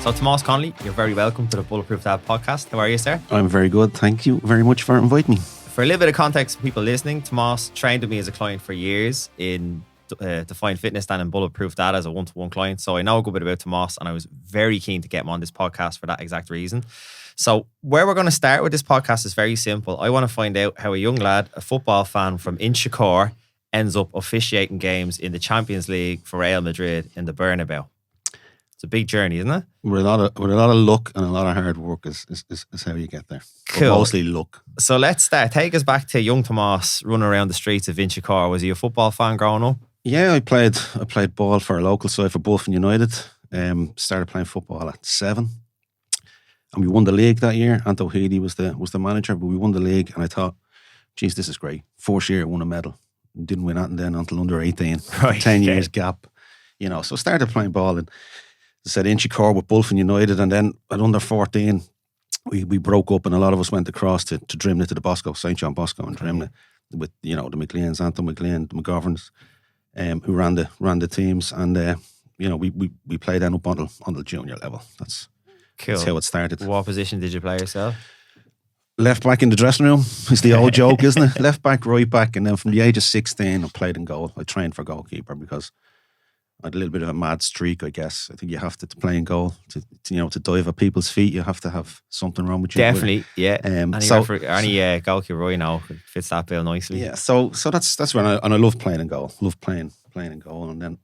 So Tomas Connolly, you're very welcome to the Bulletproof Dad podcast. How are you, sir? I'm very good. Thank you very much for inviting me. For a little bit of context for people listening, Tomas trained with me as a client for years in Define Fitness and in Bulletproof Dad as a one-to-one client. So I know a good bit about Tomas, and I was very keen to get him on this podcast for that exact reason. So where we're going to start with this podcast is very simple. I want to find out how a young lad, a football fan from Inchicore, ends up officiating games in the Champions League for Real Madrid in the Bernabeu. It's a big journey, isn't it? With a lot of luck and a lot of hard work is how you get there. Cool. But mostly luck. So let's start. Take us back to young Tomas running around the streets of Inchicore. Was he a football fan growing up? Yeah, I played ball for a local side for Buffon United. Started playing football at 7. And we won the league that year. Anto Healy was the manager, but we won the league, and I thought, geez, this is great. First year I won a medal. Didn't win that then until under 18. Right. 10 years gap. So I started playing ball and I said Inchicore with Buffon United, and then at under 14 we broke up, and a lot of us went across to Drimna, to the Bosco, St. John Bosco in Drimna, with the McLeans, Anton McLean, the McGoverns, who ran the teams, and we played then up until junior level. That's cool. That's how it started. What position did you play yourself? Left back in the dressing room is the old joke, isn't it? Left back, right back, and then from the age of 16 I played in goal. I trained for goalkeeper because I had a little bit of a mad streak, I guess. I think you have to play in goal to dive at people's feet. You have to have something wrong with you. Definitely, yeah. Any goalkeeper right now fits that bill nicely. Yeah, so that's when I loved playing in goal. Loved playing in goal, and then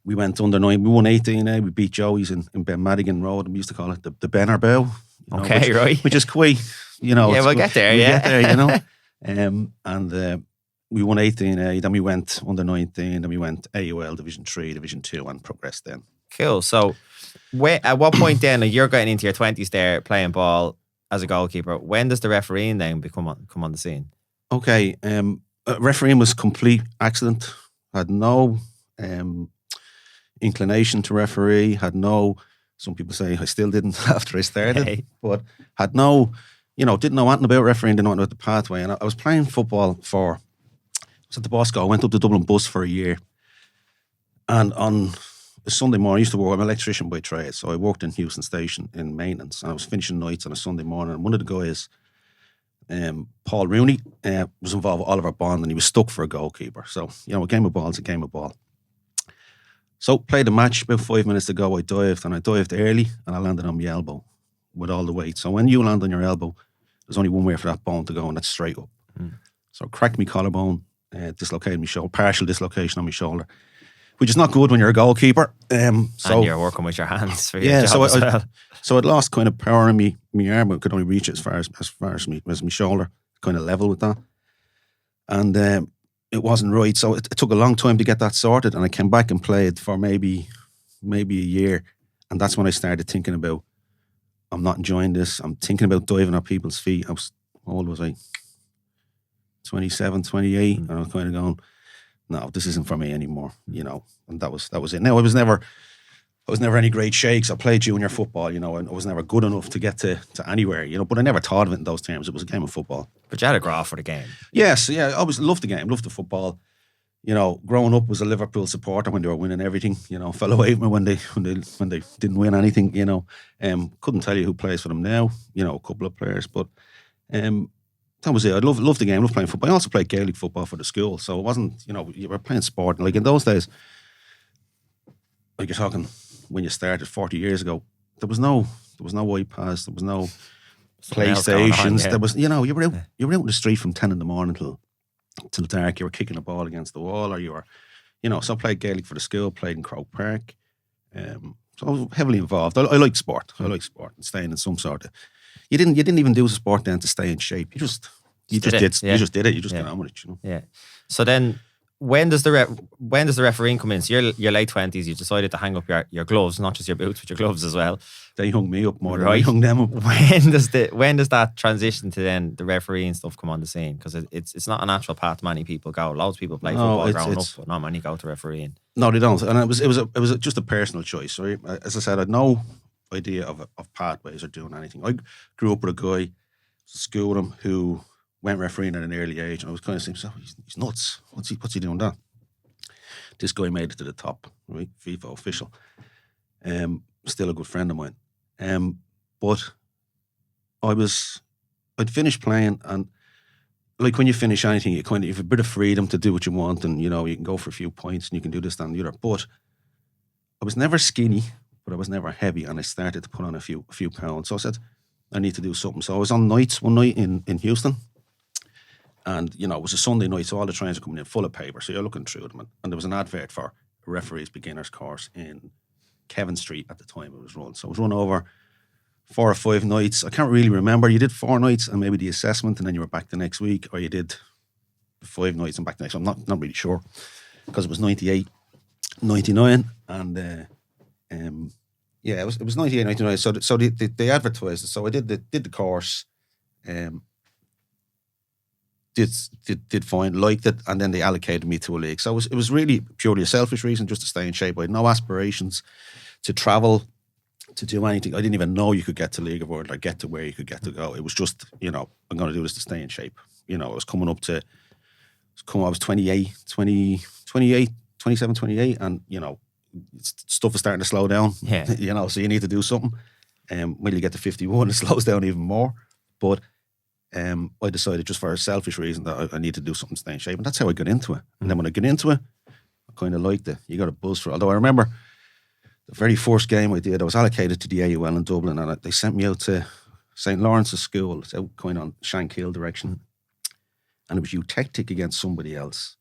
we went under 9. We won 18. We beat Joey's in Ben Madigan Road. We used to call it the Bernabeu. Which is quite, Yeah, we'll get there. Get there, and we won 18A, then we went under 19, then we went AUL Division 3, Division 2, and progressed then. Cool. So at what point then, you're getting into your 20s there, playing ball as a goalkeeper, when does the refereeing then come on the scene? Okay, refereeing was complete accident. Had no inclination to referee, some people say I still didn't after I started, but had no, didn't know anything about refereeing, didn't know about the pathway, and I was playing football at the Bosco. I went up to Dublin bus for a year, and on a Sunday morning, I used to work. I'm an electrician by trade, so I worked in Houston Station in maintenance, and I was finishing nights on a Sunday morning. And one of the guys, Paul Rooney, was involved with Oliver Bond, and he was stuck for a goalkeeper. So a game of ball is a game of ball. So played the match. About 5 minutes to go, I dived early, and I landed on my elbow with all the weight. So when you land on your elbow, there's only one way for that bone to go, and that's straight up. So I cracked my collarbone. Dislocated my shoulder, partial dislocation on my shoulder, which is not good when you're a goalkeeper. And you're working with your hands for your job as well. So I'd lost kind of power in my arm. I could only reach it as far as my shoulder, kind of level with that. And it wasn't right. So it took a long time to get that sorted. And I came back and played for maybe a year. And that's when I started thinking about, I'm not enjoying this. I'm thinking about diving at people's feet. How old was I? 27, 28, and I was kind of going, no, this isn't for me anymore, and that was it. Now I was never any great shakes. I played junior football, and I was never good enough to get to anywhere, but I never thought of it in those terms. It was a game of football. But you had a graph for the game. Yes, yeah, I always loved the game, loved the football. Growing up was a Liverpool supporter when they were winning everything. Fell away when they didn't win anything. Couldn't tell you who plays for them now. A couple of players, but that was it. I loved the game, loved playing football. I also played Gaelic football for the school, so it wasn't, you were playing sport. Like in those days, like you're talking when you started 40 years ago, there was no iPads, there was no PlayStations. There was, you were out in the street from 10 in the morning till dark. You were kicking a ball against the wall, or you were, so I played Gaelic for the school, played in Croke Park. So I was heavily involved. I like sport. I like sport and staying in some sort of. You didn't even do the sport then to stay in shape. You just did it. You just get on with it. Yeah. So then, when does the refereeing come in? So your late 20s, you decided to hang up your gloves, not just your boots, but your gloves as well. They hung me up more than I hung them up. When does that transition to then the refereeing stuff come on the scene? Because it's not a natural path many people go. Loads of people play football growing up, but not many go to refereeing. No, they don't. And it was just a personal choice. Right? As I said, I had no idea of pathways or doing anything. I grew up with a guy, schooled him, who went refereeing at an early age, and I was kind of saying, so he's nuts. What's he doing that? This guy made it to the top, right? FIFA official. still a good friend of mine. But I'd finished playing, and like when you finish anything, you have a bit of freedom to do what you want, and you can go for a few points and you can do this, that, and the other. But I was never skinny, but I was never heavy, and I started to put on a few pounds. So I said, I need to do something. So I was on nights one night in Houston, and it was a Sunday night, so all the trains were coming in full of paper. So you're looking through them, and there was an advert for a referee's beginners course in Kevin Street at the time it was run. So it was run over 4 or 5 nights. I can't really remember. You did 4 nights and maybe the assessment, and then you were back the next week, or you did 5 nights and back the next. I'm not really sure, because it was 98, 99, and it was 98, 99. So they advertised it. So I did the course, did fine, liked it, and then they allocated me to a league. So it was really purely a selfish reason, just to stay in shape. I had no aspirations to travel, to do anything. I didn't even know you could get to League of Ireland or get to where you could get to go. It was just, I'm going to do this to stay in shape. I was coming up to, I was 28, 27, 28, and, stuff is starting to slow down, so you need to do something. When you get to 51, it slows down even more. But I decided, just for a selfish reason, that I need to do something to stay in shape. And that's how I got into it. And then when I got into it, I kind of liked it. You got a buzz for it. Although I remember the very first game I did, I was allocated to the AUL in Dublin, and they sent me out to St. Lawrence's School. It's out kind of on Shankill direction. And it was you tactic against somebody else.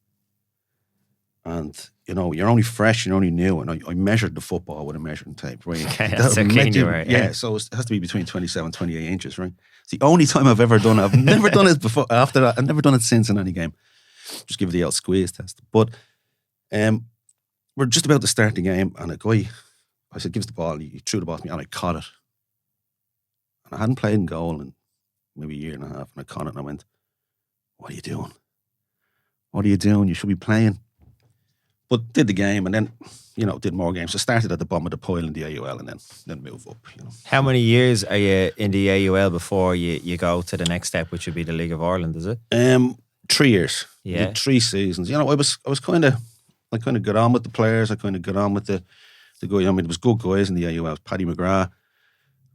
And, you're only fresh, you're only new. And I measured the football with a measuring tape, right? Okay, that's so clean you were. Yeah, so it has to be between 27 and 28 inches, right? It's the only time I've ever done it. I've never done it before. After that, I've never done it since in any game. Just give it the old squeeze test. But we're just about to start the game, and a guy, I said, give us the ball. He threw the ball to me, and I caught it. And I hadn't played in goal in maybe a year and a half, and I caught it, and I went, what are you doing? What are you doing? You should be playing. But did the game, and then, did more games. So started at the bottom of the pile in the AUL, and then move up. How many years are you in the AUL before you go to the next step, which would be the League of Ireland, is it? 3 years. Yeah. Did 3 seasons. I was kind of got on with the players. I kind of got on with the guy. There was good guys in the AUL. Paddy McGrath,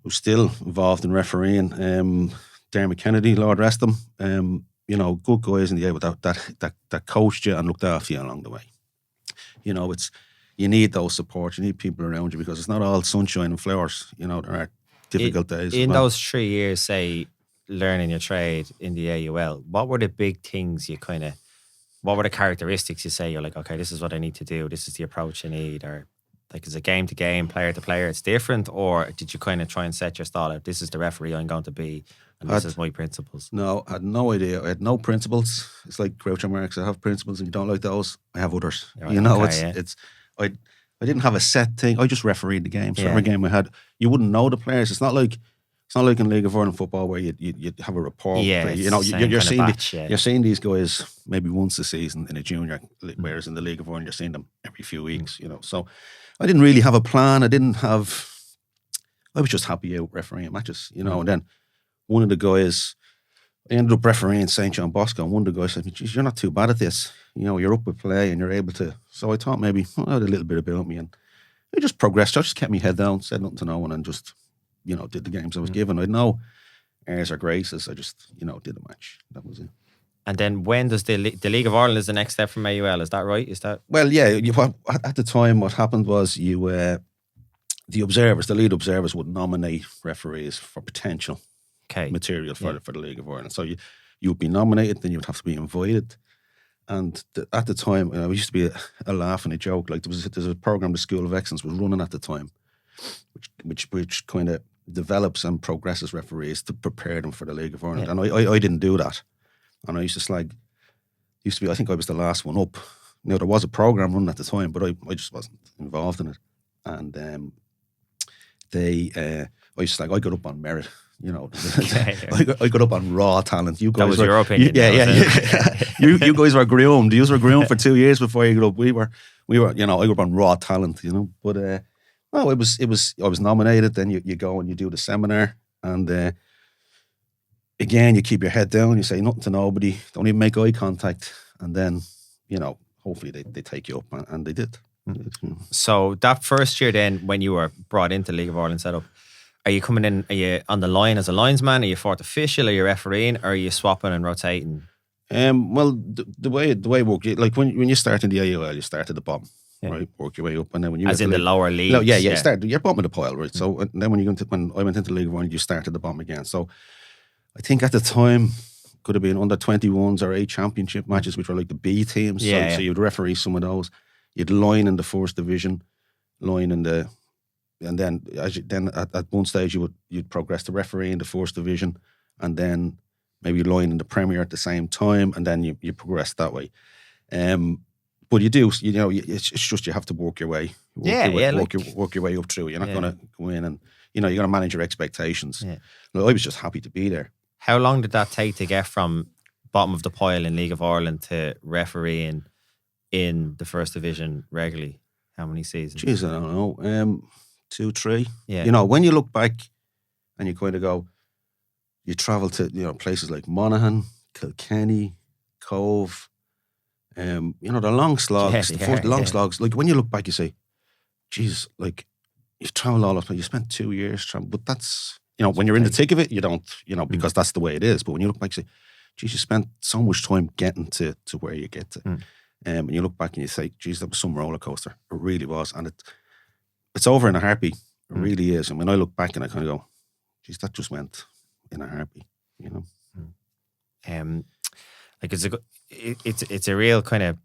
who's still involved in refereeing. Dermot Kennedy, Lord rest him. Good guys in the AUL that coached you and looked after you along the way. You need those supports. You need people around you, because it's not all sunshine and flowers. There are difficult days. In those 3 years, say, learning your trade in the AUL, what were the big things what were the characteristics you say, you're like, okay, this is what I need to do, this is the approach I need, or like, is it game to game, player to player, it's different? Or did you kind of try and set your style out, this is the referee I'm going to be, and this is my principles? No, I had no idea. I had no principles. It's like Groucho Marx. I have principles, and you don't like those, I have others. Right, I didn't have a set thing. I just refereed the game. So every game I had, you wouldn't know the players. It's not like in League of Ireland football where you have a rapport. Yeah, you're seeing these guys maybe once a season in a junior, whereas in the League of Ireland you're seeing them every few weeks. So I didn't really have a plan. I was just happy out refereeing matches. And then one of the guys, I ended up refereeing St. John Bosco, and one of the guys said, geez, you're not too bad at this. You're up with play and you're able to. So I thought maybe I had a little bit about me, and I just progressed. I just kept my head down, said nothing to no one, and just, did the games I was given. I had no airs or graces. I just, did the match. That was it. And then when does the League of Ireland is the next step from AUL? Is that right? Is that? Well, yeah. At the time, what happened was the lead observers would nominate referees for potential material for the League of Ireland. So you would be nominated, then you would have to be invited. And at the time, it used to be a laugh and a joke. Like there's a program the School of Excellence was running at the time, which kind of develops and progresses referees to prepare them for the League of Ireland. Yeah. And I didn't do that. And I used to be, I think I was the last one up. There was a program running at the time, but I just wasn't involved in it. And I got up on merit. I got up on raw talent. You guys that was your opinion. Yeah. You guys were groomed. You were groomed for 2 years before you got up. We were. I got up on raw talent. But I was nominated. Then you go and you do the seminar, and again you keep your head down. You say nothing to nobody. Don't even make eye contact, and then hopefully they take you up, and they did. So that first year then, when you were brought into League of Ireland setup, are you coming in, are you on the line as a linesman, are you fourth official, are you refereeing, or are you swapping and rotating? Well, the way it worked, like when you start in the AUL, you start at the bottom, right? Work your way up, and then when you as in the lower leagues. No, yeah, you're bottom of the pile, right? So and then when I went into League of Ireland, you start at the bottom again. So I think at the time could have been under 21s or 8 championship matches, which were like the B teams. So you'd referee some of those. You'd line in the first division, and then at one stage you'd progress to referee in the first division, and then maybe line in the Premier at the same time, and then you progress that way. But you do, it's just you have to work your way. Work your way up through. You're not going to go in and you're going to manage your expectations. Yeah. I was just happy to be there. How long did that take to get from bottom of the pile in League of Ireland to refereeing in the first division regularly? How many seasons? Jeez, I don't know. 2, 3. Yeah. When you look back and you kind of go, you travel to places like Monaghan, Kilkenny, Cove. The long slogs, slogs. Like when you look back, you say, "Geez, like you've travelled all up. You spent 2 years traveling." But that's when you're in the thick of it, you don't, because that's the way it is. But when you look back, you say, "Geez, you spent so much time getting to where you get to." And you look back and you say, "Geez, that was some roller coaster. It really was." And it's over in a heartbeat. It really is. And when I look back and I kind of go, "Geez, that just went in a heartbeat." Like it's a real kind of,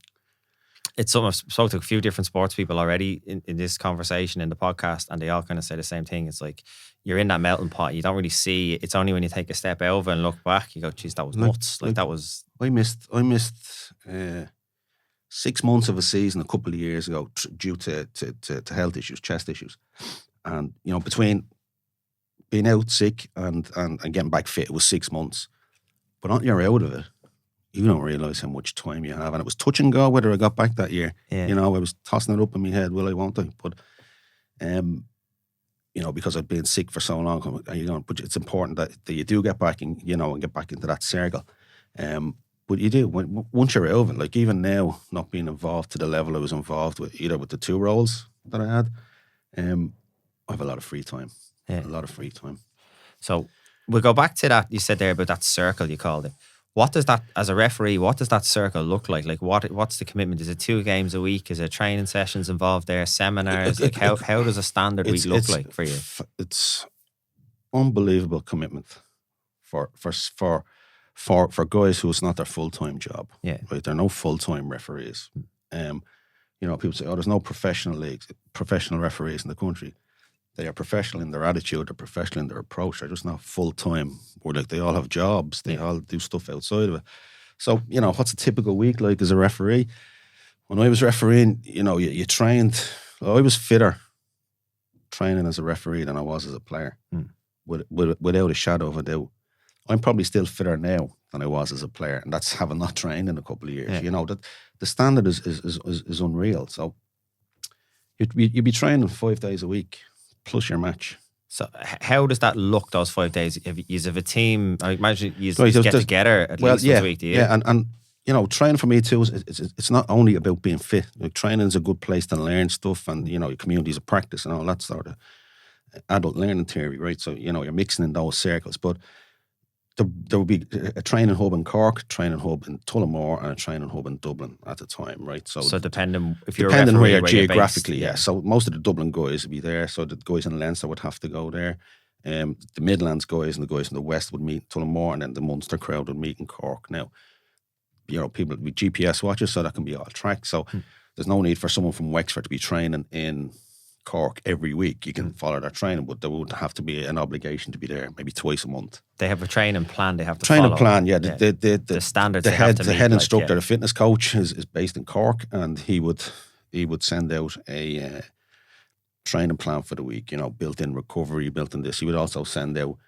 it's something I've spoken to a few different sports people already in this conversation in the podcast, and they all kind of say the same thing. It's like you're in that melting pot. You don't really see it. It's only when you take a step over and look back, you go, "Geez, that was nuts." Like that was. I missed 6 months of a season a couple of years ago due to health issues, chest issues, and between being out sick and getting back fit, it was 6 months. But once you're out of it, you don't realise how much time you have. And it was touch and go whether I got back that year. Yeah. I was tossing it up in my head, will I, won't I? But, because I'd been sick for so long, but it's important that you do get back and get back into that circle. But you do, once you're out of it, like even now, not being involved to the level I was involved with, either with the 2 roles that I had, I have a lot of free time. Yeah. A lot of free time. So we'll go back to that, you said there about that circle, you called it. What does that, as a referee, what does that circle look like? Like what's the commitment? Is it 2 games a week? Is there training sessions involved there? Seminars? How does a standard week look like for you? It's unbelievable commitment for guys who it's not their full-time job. Yeah. Right? They're no full-time referees. People say, there's no professional leagues, professional referees in the country. They are professional in their attitude, they're professional in their approach. They're just not full-time. Or like they all have jobs. They all do stuff outside of it. So, what's a typical week like as a referee? When I was refereeing, you trained. I was fitter training as a referee than I was as a player. Without a shadow of a doubt. I'm probably still fitter now than I was as a player. And that's having not trained in a couple of years. Yeah. That the standard is unreal. So you'd be training 5 days a week. Plus your match. So how does that look those 5 days? You have a team, I imagine you get together at least once a week, do you? Yeah, and training for me too, it's not only about being fit. Like training is a good place to learn stuff and, your communities of practice and all that sort of adult learning theory, right? So, you're mixing in those circles. But there would be a training hub in Cork, training hub in Tullamore, and a training hub in Dublin at the time, right? So depending where you're geographically, yeah. So most of the Dublin guys would be there. So the guys in Leinster would have to go there. The Midlands guys and the guys in the West would meet in Tullamore, and then the Munster crowd would meet in Cork. Now, people with GPS watches, so that can be all tracked. So there's no need for someone from Wexford to be training in Cork every week. You can follow their training, but there would have to be an obligation to be there maybe twice a month. They have a training plan they have to follow. Plan, yeah. The standards the head instructor, the fitness coach is based in Cork, and he would send out a training plan for the week, built-in recovery, built-in this. He would also send out,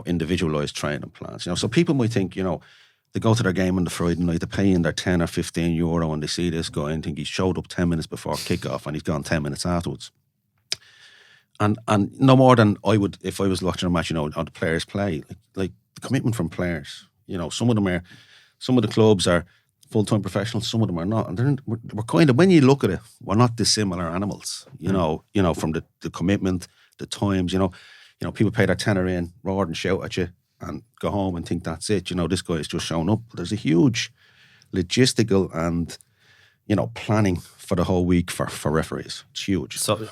individualised training plans. So people might think, they go to their game on the Friday night, they pay in their 10 or 15 euro and they see this guy and think he showed up 10 minutes before kickoff and he's gone 10 minutes afterwards. And no more than I would if I was watching a match, how the players play. Like the commitment from players. Some of the clubs are full-time professionals, some of them are not. And we're kind of, when you look at it, we're not dissimilar animals, you know, from the commitment, the times, you know, people pay their tenner in, roar and shout at you and go home and think that's it. You know, this guy is just showing up. There's a huge logistical and, you know, planning for the whole week for referees. It's huge. So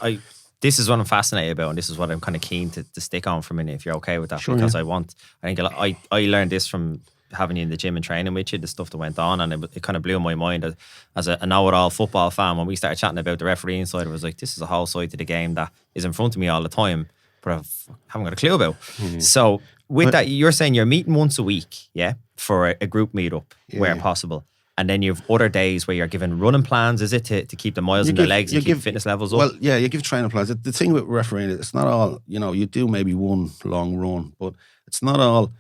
this is what I'm fascinated about, and this is what I'm kind of keen to stick on for a minute, if you're okay with that. Sure, because yeah. I think I learned this from having you in the gym and training with you, the stuff that went on, and it kind of blew my mind as a know-it-all football fan. When we started chatting about the refereeing side, it was like, this is a whole side to the game that is in front of me all the time, but I haven't got a clue about. So with that, you're saying you're meeting once a week, yeah, for a group meetup where possible. And then you have other days where you're given running plans, is it, to keep the miles in their legs and keep fitness levels up? Well, yeah, you give training plans. The thing with refereeing, it's not all, you know, you do maybe one long run, but it's not all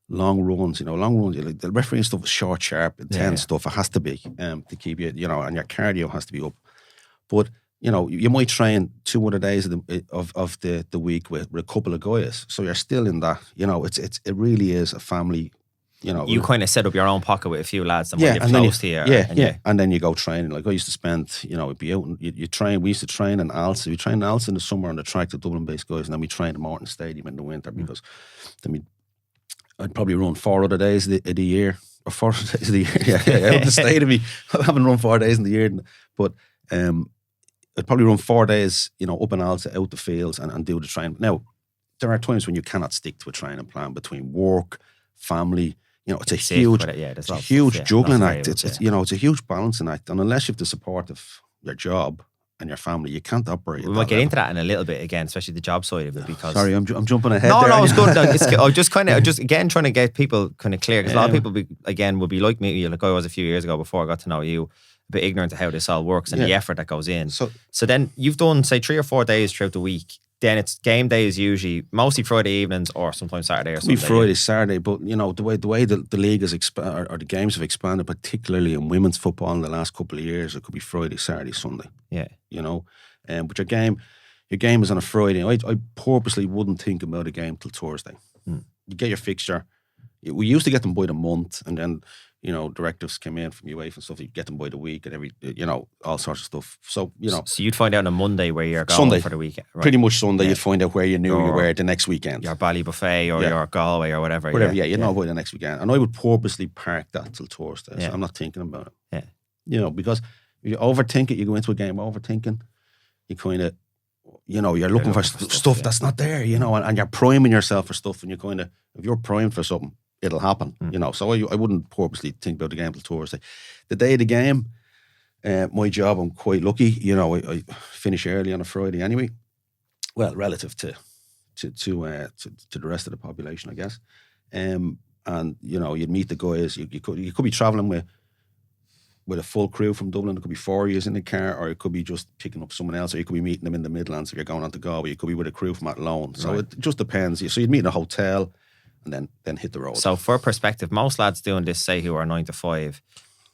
long runs. You know, long runs, like the refereeing stuff is short, sharp, intense stuff. It has to be to keep you, you know, and your cardio has to be up. But, you know, you might train 2 other days of the week with a couple of guys. So you're still in that, you know, it really is a family. You know, you kind of set up your own pocket with a few lads that might live close to you. And then you go training. Like I used to spend, you know, it'd be out and you train. We used to train in Alce. We trained in Alce in the summer on the track, the Dublin-based guys, and then we trained at Morton Stadium in the winter because then I'd probably run 4 other days of the year, or 4 days of the year. Yeah, out the state of me. I haven't run 4 days in the year, but I'd probably run 4 days, you know, up in Alce, out the fields, and do the training. Now, there are times when you cannot stick to a training plan between work, family. You know, it's a huge juggling act. It's you know, it's a huge balancing act, and unless you have the support of your job and your family, you can't operate. We might get into that in a little bit again, especially the job side of it. Because sorry, I'm jumping ahead. No, there. No, it's good. No, I'm just again trying to get people kind of clear, because a lot of people would be like me, like I was a few years ago before I got to know you, a bit ignorant of how this all works and the effort that goes in. So then you've done, say, 3 or 4 days throughout the week. Then it's game day is usually mostly Friday evenings or sometimes Saturday or Sunday. Friday, Saturday, but you know the way the league has expanded, or the games have expanded, particularly in women's football in the last couple of years, it could be Friday, Saturday, Sunday. Yeah, you know, but your game is on a Friday. I purposely wouldn't think about a game till Thursday. You get your fixture. We used to get them by the month, and then, you know, directives came in from UEFA and stuff. You get them by the week and every, you know, all sorts of stuff. So, you know. So you'd find out on a Monday where you're going Sunday, for the weekend. Right? Pretty much Sunday, you'd find out where you knew you were the next weekend. Your Ballybuffet or your Galway or whatever. You know by the next weekend. And I would purposely park that till Thursday. So I'm not thinking about it. Yeah. You know, because if you overthink it, you go into a game overthinking, you kind of, you know, you're looking for stuff that's not there, you know, and you're priming yourself for stuff, and you kind of, if you're primed for something, it'll happen, you know. So I wouldn't purposely think about the game till Thursday. The day of the game, my job, I'm quite lucky. You know, I finish early on a Friday anyway. Well, relative to the rest of the population, I guess. And you know, you'd meet the guys. You could be travelling with a full crew from Dublin. There could be 4 years in the car, or it could be just picking up someone else, or you could be meeting them in the Midlands if you're going on to Galway. You could be with a crew from Athlone. So it just depends. So you'd meet in a hotel, and then hit the road. So for perspective, most lads doing this, say, who are 9 to 5,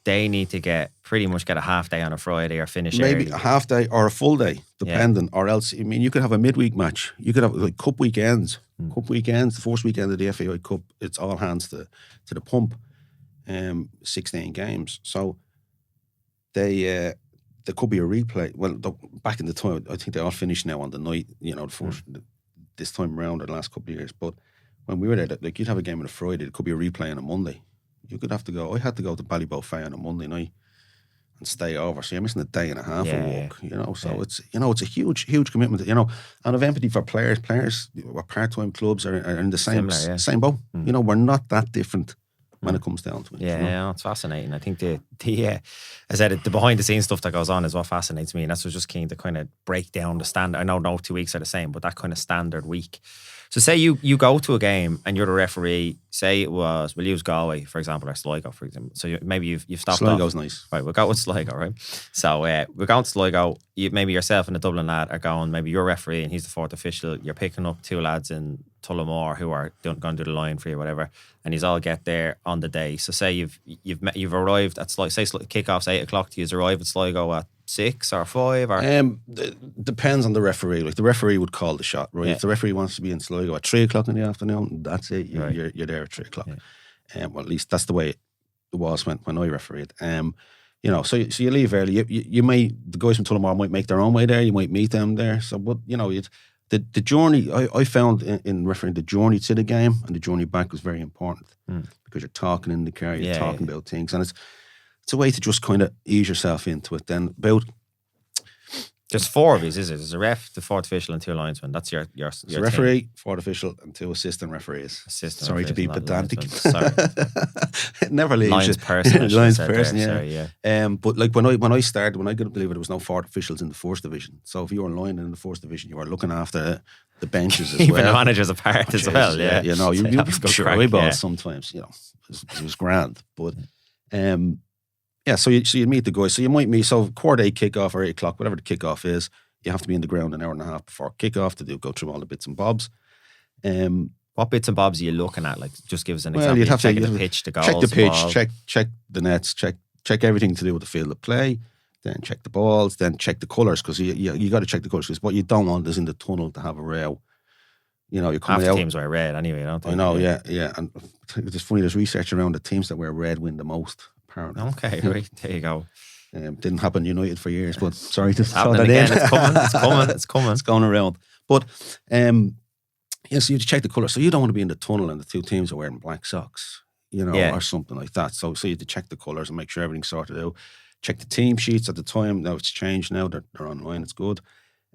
they need to pretty much get a half day on a Friday or finish maybe early. A half day or a full day, depending. Or else, I mean, you could have a midweek match. You could have like cup weekends. Cup weekends, the first weekend of the FAI Cup, it's all hands to the pump. 16 games. So there could be a replay. Well, back in the time, I think they all finished now on the night, you know, the first, this time around or the last couple of years. But when we were there, like, you'd have a game on a Friday, it could be a replay on a Monday. You could have to go. I had to go to Ballybuffet on a Monday night and stay over. So you're missing a day and a half of work, you know. So it's, you know, it's a huge huge commitment, you know. And of empathy for players. Players, part-time clubs are in the same boat. You know, we're not that different when it comes down to it. Yeah, you know? It's fascinating. I think the as I said, the behind the scenes stuff that goes on is what fascinates me, and that's what's just keen to kind of break down the standard. I know no 2 weeks are the same, but that kind of standard week. So say you go to a game and you're the referee. Say it was, we'll use Galway for example, or Sligo for example. So maybe you've stopped Sligo's off. Nice. Right, we'll go with Sligo, right? So we're going to Sligo. Maybe yourself and the Dublin lad are going, maybe you're referee and he's the fourth official. You're picking up 2 lads in Tullamore who are going to do the line for you, whatever, and you all get there on the day. So say you've arrived at Sligo, say kickoff's 8 o'clock, do you arrive at Sligo at 6 or 5 or? Depends on the referee. Like the referee would call the shot, right? If the referee wants to be in Sligo at 3 o'clock in the afternoon, that's it. You're there at 3 o'clock. Well, at least that's the way it was when I refereed. So you leave early. You may, the guys from Tullamore might make their own way there. You might meet them there. So, but the journey, I found in refereeing, the journey to the game and the journey back was very important because you're talking in the car, you're talking about things, and it's a way to just kind of ease yourself into it. Then there's 4 of these, is it? There's a ref, the 4th official, and 2 linesmen. That's your referee, team. 4th official, and 2 assistant referees. Sorry to be pedantic. Sorry. It never leaves Lines you. person. Lines person, there. yeah. Sorry, but like when I started, when I got to believe it, there was no 4th officials in the 1st division. So if you were lining in the 1st division, you were looking after the benches as well. Even the managers apart as well, yeah. You'd be sure eyeballs sometimes, it was grand. But so you'd meet the guys. So you might meet, so 8:15 kickoff or 8 o'clock, whatever the kickoff is, you have to be in the ground an hour and a half before kickoff to go through all the bits and bobs. What bits and bobs are you looking at? Like, just give us an example. Well, you'd have to the pitch, the goals, check the pitch, the check the nets, check everything to do with the field of play, then check the balls, then check the colours, because you got to check the colours, because what you don't want is in the tunnel to have a row. You're coming out. Teams wear red anyway, don't they? I know, yeah. And it's funny, there's research around the teams that wear red win the most, apparently. Okay, right, there you go. Didn't happen in United for years, but sorry to throw that in. It's coming. It's going around. But so you check the colour. So you don't want to be in the tunnel and the 2 teams are wearing black socks, or something like that. So you have to check the colours and make sure everything's sorted out. Check the team sheets at the time. Now it's changed now, they're online, it's good.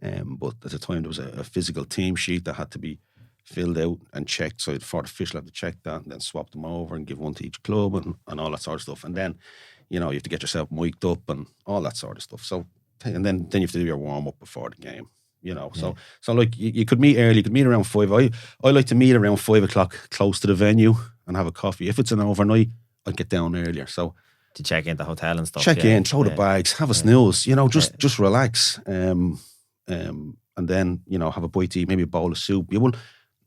But at the time there was a physical team sheet that had to be filled out and checked. So the 4th official had to check that and then swap them over and give one to each club and all that sort of stuff. And then you have to get yourself mic'd up and all that sort of stuff. So, and then you have to do your warm up before the game. So like you could meet early. You could meet around 5. I like to meet around 5 o'clock, close to the venue, and have a coffee. If it's an overnight, I'd get down earlier. So to check in the hotel and stuff. Check in, throw the bags, have a snooze. Just relax. And then have a bite to eat, maybe a bowl of soup.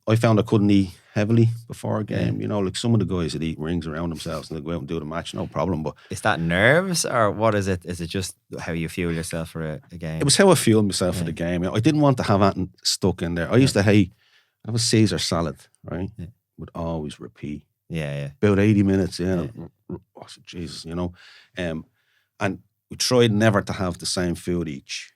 I found I couldn't eat heavily before a game. Like some of the guys that eat rings around themselves and they go out and do the match, no problem. But is that nerves or what is it? Is it just how you fuel yourself for a game? It was how I fueled myself for the game. I didn't want to have anything stuck in there. I used to have a Caesar salad, right? Yeah. Would always repeat. Yeah. About 80 minutes, Jesus, and we tried never to have the same food each.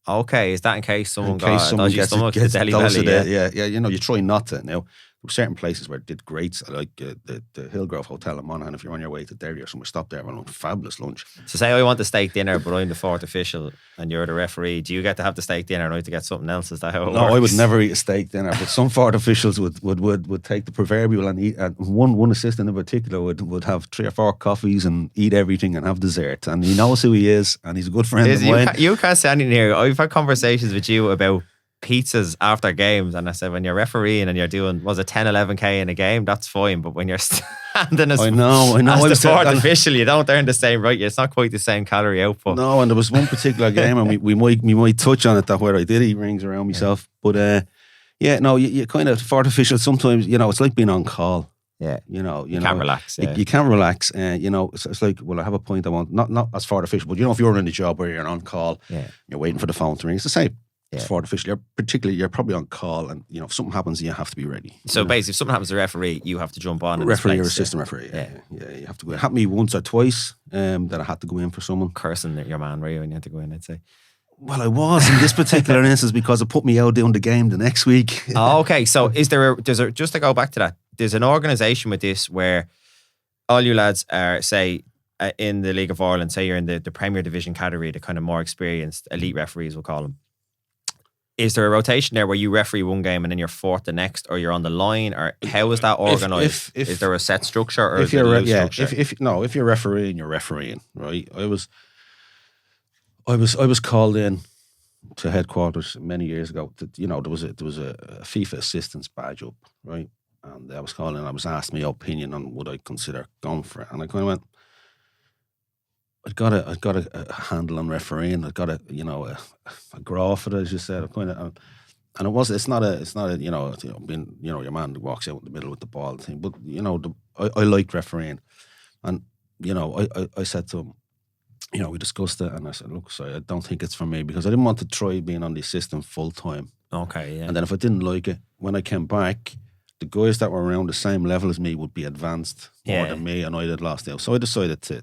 Okay, is that in case someone got a dodgy stomach, the deli belly? Yeah. You try not to. Now, there were certain places where it did great, like the Hillgrove Hotel in Monaghan. If you're on your way to Derry or somewhere, stop there and have a fabulous lunch. So say I want a steak dinner, but I'm the 4th official and you're the referee. Do you get to have the steak dinner and I have to get something else? Is that how it works? No, I would never eat a steak dinner, but some 4th officials would take the proverbial and eat. And one assistant in particular would have 3 or 4 coffees and eat everything and have dessert. And he knows who he is and he's a good friend of mine. You can't stand in here. I've had conversations with you about pizzas after games, and I said when you're refereeing and you're doing 10-11k in a game, that's fine, but when you're standing as I know as the 4th official, you don't earn the same, right? It's not quite the same calorie output. No, and there was one particular game, and we might touch on it, that where I did eat rings around myself, but you kind of 4th official sometimes, it's like being on call. Yeah, you can't relax. Yeah. You can't relax. It's like, well, I have a point I want, not as 4th official, but if you're in a job where you're on call, you're waiting for the phone to ring, it's the same. As 4th official, you're probably on call, and if something happens, you have to be ready. So basically, if something happens to the referee, you have to jump on. Referee or assistant referee, yeah, you have to go in. It happened to me once or twice that I had to go in for someone. Cursing your man, were you, when you had to go in, I'd say? Well, I was in this particular instance because it put me out doing the game the next week. Oh, okay, so just to go back to that, there's an organisation with this where all you lads are, say, in the League of Ireland, say you're in the Premier Division category, the kind of more experienced elite referees, we'll call them. Is there a rotation there where you referee one game and then you're 4th the next, or you're on the line, or how is that organised? Is there a set structure, or is there a loose structure? If you're refereeing, you're refereeing, right? I was called in to headquarters many years ago. There was a FIFA assistance badge up, right? And I was called in. I was asked my opinion on would I consider going for it, and I kind of went, I've got a handle on refereeing. I've got a graw for it, as you said. And it's not a being your man walks out in the middle with the ball thing. But I liked refereeing, and I said to him, we discussed it, and I said, look, sorry, I don't think it's for me, because I didn't want to try being on the system full time. Okay, yeah. And then if I didn't like it, when I came back, the guys that were around the same level as me would be advanced more Yeah. than me, and I'd had lost out. So I decided to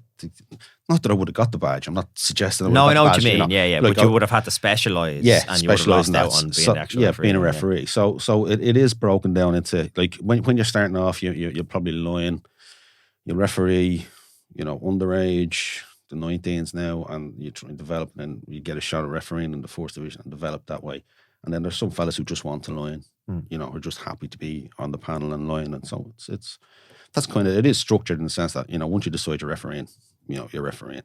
not that I would have got the badge. I'm not suggesting I would No, have I got know the what badge, you mean. Yeah. Like but you would have had to specialise. Yeah, and you would have lost specialise in out that. on being an actual referee. being a referee. So it is broken down into, like, when you're starting off, you're probably line. You referee, underage, the 19s now, and you try and develop, and then you get a shot at refereeing in the first division and develop that way. And then there's some fellas who just want to line, are just happy to be on the panel and line. And so that's kind of, it is structured in the sense that, once you decide you're refereeing, you're refereeing.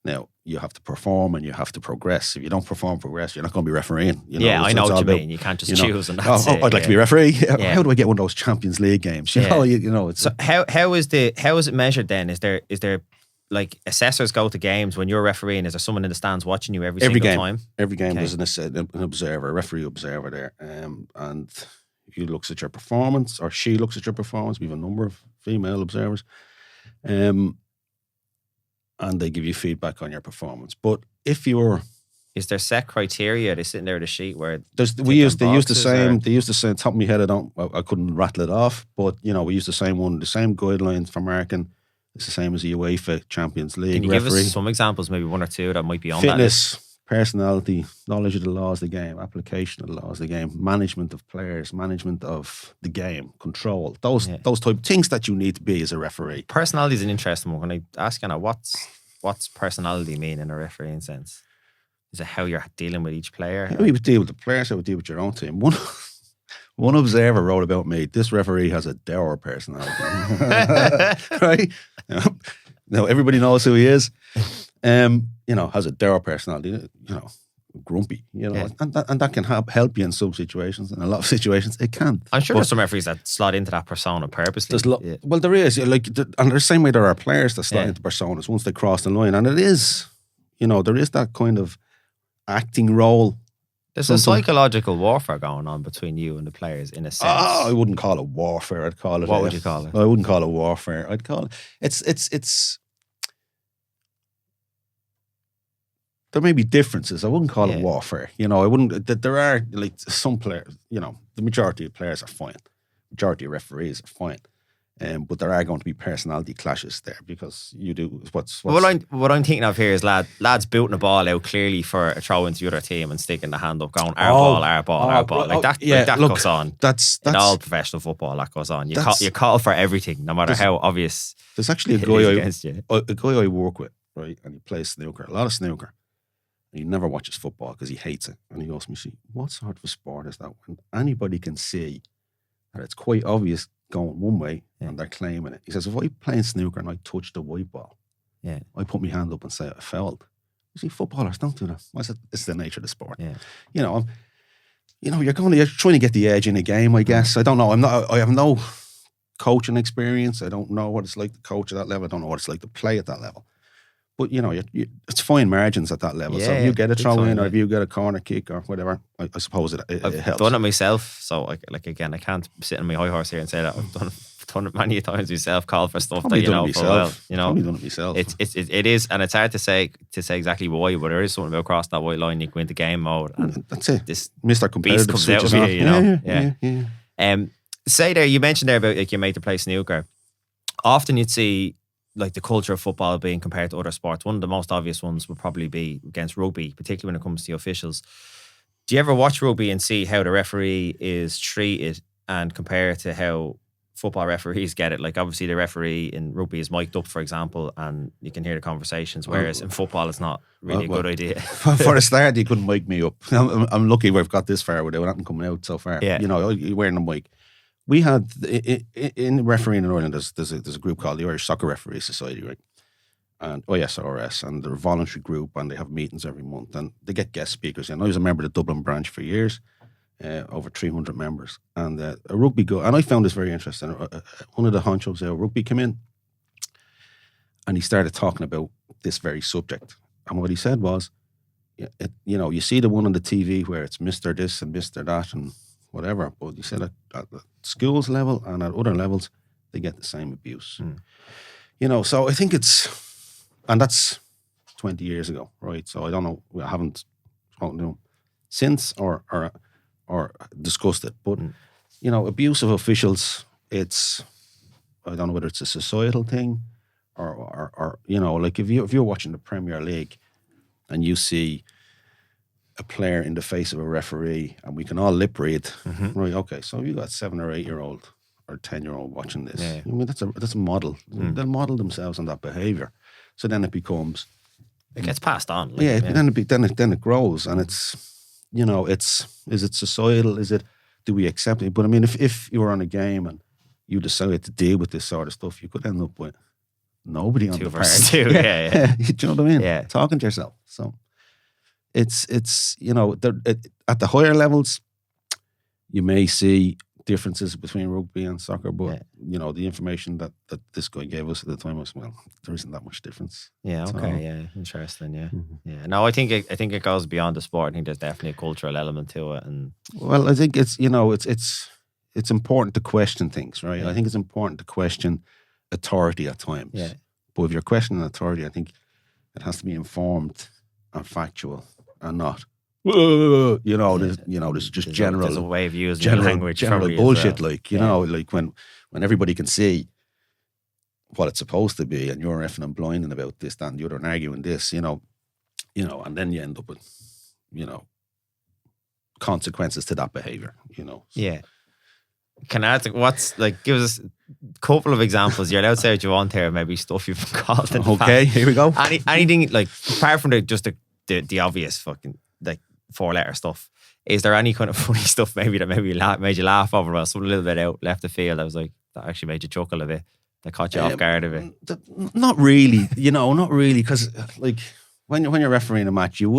Now, you have to perform and you have to progress. If you don't progress, you're not going to be refereeing. I know what you mean. You can't just choose and that's it. I'd like to be a referee. How do I get one of those Champions League games? It's so how is it measured then? Is there like assessors go to games when you're refereeing? Is there someone in the stands watching you every single time? Every game there's an observer, a referee observer there, and he looks at your performance, or she looks at your performance. We have a number of female observers, and they give you feedback on your performance. But if you're, is there set criteria? They're sitting there with a sheet where they use the same. Top of my head, I couldn't rattle it off, but we use the same one, the same guidelines for marking. It's the same as the UEFA Champions League. Can you referee. give us some examples, maybe one or two that might be on Fitness, that list? Personality, knowledge of the laws of the game, application of the laws of the game, management of players, management of the game, control. Those type of things that you need to be as a referee. Personality is an interesting one. Can I ask you now, what's personality mean in a refereeing sense? Is it how you're dealing with each player? How you would deal with the players, how you would deal with your own team. One observer wrote about me, this referee has a dour personality. Right? Now, everybody knows who he is. Has a dour personality, grumpy, and that can help you in some situations. In a lot of situations, it can't. I'm sure there's some referees that slot into that persona purposely. Well, there is. And the same way there are players that slot into personas once they cross the line. And it is, there is that kind of acting role. There's a psychological warfare going on between you and the players, in a sense. I wouldn't call it warfare. I'd call it. What would you call it? I wouldn't call it warfare. I'd call it. It's. There may be differences. I wouldn't call it warfare. I wouldn't. There are like some players. The majority of players are fine. Majority of referees are fine. But there are going to be personality clashes there because you do what's what I'm thinking of here is lads booting a ball out clearly for a throw into the other team and sticking the hand up, going our ball. Like that goes on. That's in all professional football. That goes on. You call for everything, no matter how obvious. There's actually a guy I work with, right, and he plays snooker, a lot of snooker. He never watches football because he hates it, and he goes to me, "See, what sort of a sport is that when anybody can see that it's quite obvious going one way and they're claiming it?" He says, "If I play snooker and I touch the white ball, I put my hand up and say I fouled." You see, footballers don't do that. I said, it's the nature of the sport. You're trying to get the edge in a game, I guess. I don't know. I have no coaching experience. I don't know what it's like to coach at that level. I don't know what it's like to play at that level. But, it's fine margins at that level. So if you get a throw in or if you get a corner kick or whatever, I suppose it helps. I've done it myself. So, again, I can't sit on my high horse here and say that. I've done it many times myself, call for stuff Probably that, done it myself. Probably done it myself. It is, and it's hard to say exactly why, but there is something about cross that white line, you go into game mode. And that's it. This Mr. Competitive beast comes out of you, Yeah. Say there, you mentioned there about like your mate to play snooker. Often you'd see like the culture of football being compared to other sports. One of the most obvious ones would probably be against rugby, particularly when it comes to the officials. Do you ever watch rugby and see how the referee is treated and compare it to how football referees get it? Like obviously the referee in rugby is mic'd up, for example, and you can hear the conversations, whereas in football it's not really a good idea. For a start, you couldn't mic me up. I'm lucky we've got this far without nothing coming out so far. Yeah. You're wearing a mic. We had, in refereeing in Ireland, there's a group called the Irish Soccer Referee Society, right? And OSRS, and they're a voluntary group, and they have meetings every month, and they get guest speakers. And I was a member of the Dublin branch for years, over 300 members, and a rugby go. And I found this very interesting. One of the honchos of rugby came in, and he started talking about this very subject. And what he said was, you see the one on the TV where it's Mr. This and Mr. That and whatever, but he said at schools level and at other levels, they get the same abuse. So I think and that's 20 years ago, right? So I don't know, I haven't spoken to him since or discussed it, but abuse of officials, it's, I don't know whether it's a societal thing or like if you're watching the Premier League and you see a player in the face of a referee and we can all lip read, right, okay, so you got 7 or 8 year old or 10-year-old watching this. Yeah. I mean, that's a model. They'll model themselves on that behaviour. So then it becomes... It gets passed on. Then it grows, and it's, is it societal? Do we accept it? But I mean, if you were on a game and you decided to deal with this sort of stuff, you could end up with nobody on 2 the versus park. 2, yeah. Do you know what I mean? Yeah. Talking to yourself. So it's at the higher levels, you may see differences between rugby and soccer, but the information that this guy gave us at the time was, well, there isn't that much difference. Yeah, okay, So, yeah, interesting, yeah. Yeah. No, I think it goes beyond the sport. I think there's definitely a cultural element to it, and well, I think it's it's important to question things, right? I think it's important to question authority at times. Yeah. But if you're questioning authority, I think it has to be informed and factual, and not there's just general. There's a way of using language, general probably, bullshit, as well. like like when everybody can see what it's supposed to be, and you're effing and blinding about this, that, and the other, and arguing this, and then you end up with consequences to that behaviour, Yeah. Can I ask, give us a couple of examples? You're allowed to say what you want here, maybe stuff you've been called in the Okay, past. here we go. Anything, like, apart from the obvious fucking, like, 4-letter stuff, is there any kind of funny stuff maybe that made you laugh over, or something a little bit out left the field? I was like, that actually made you chuckle a bit, that caught you off guard a bit? Not really, not really, because like when you're refereeing a match, you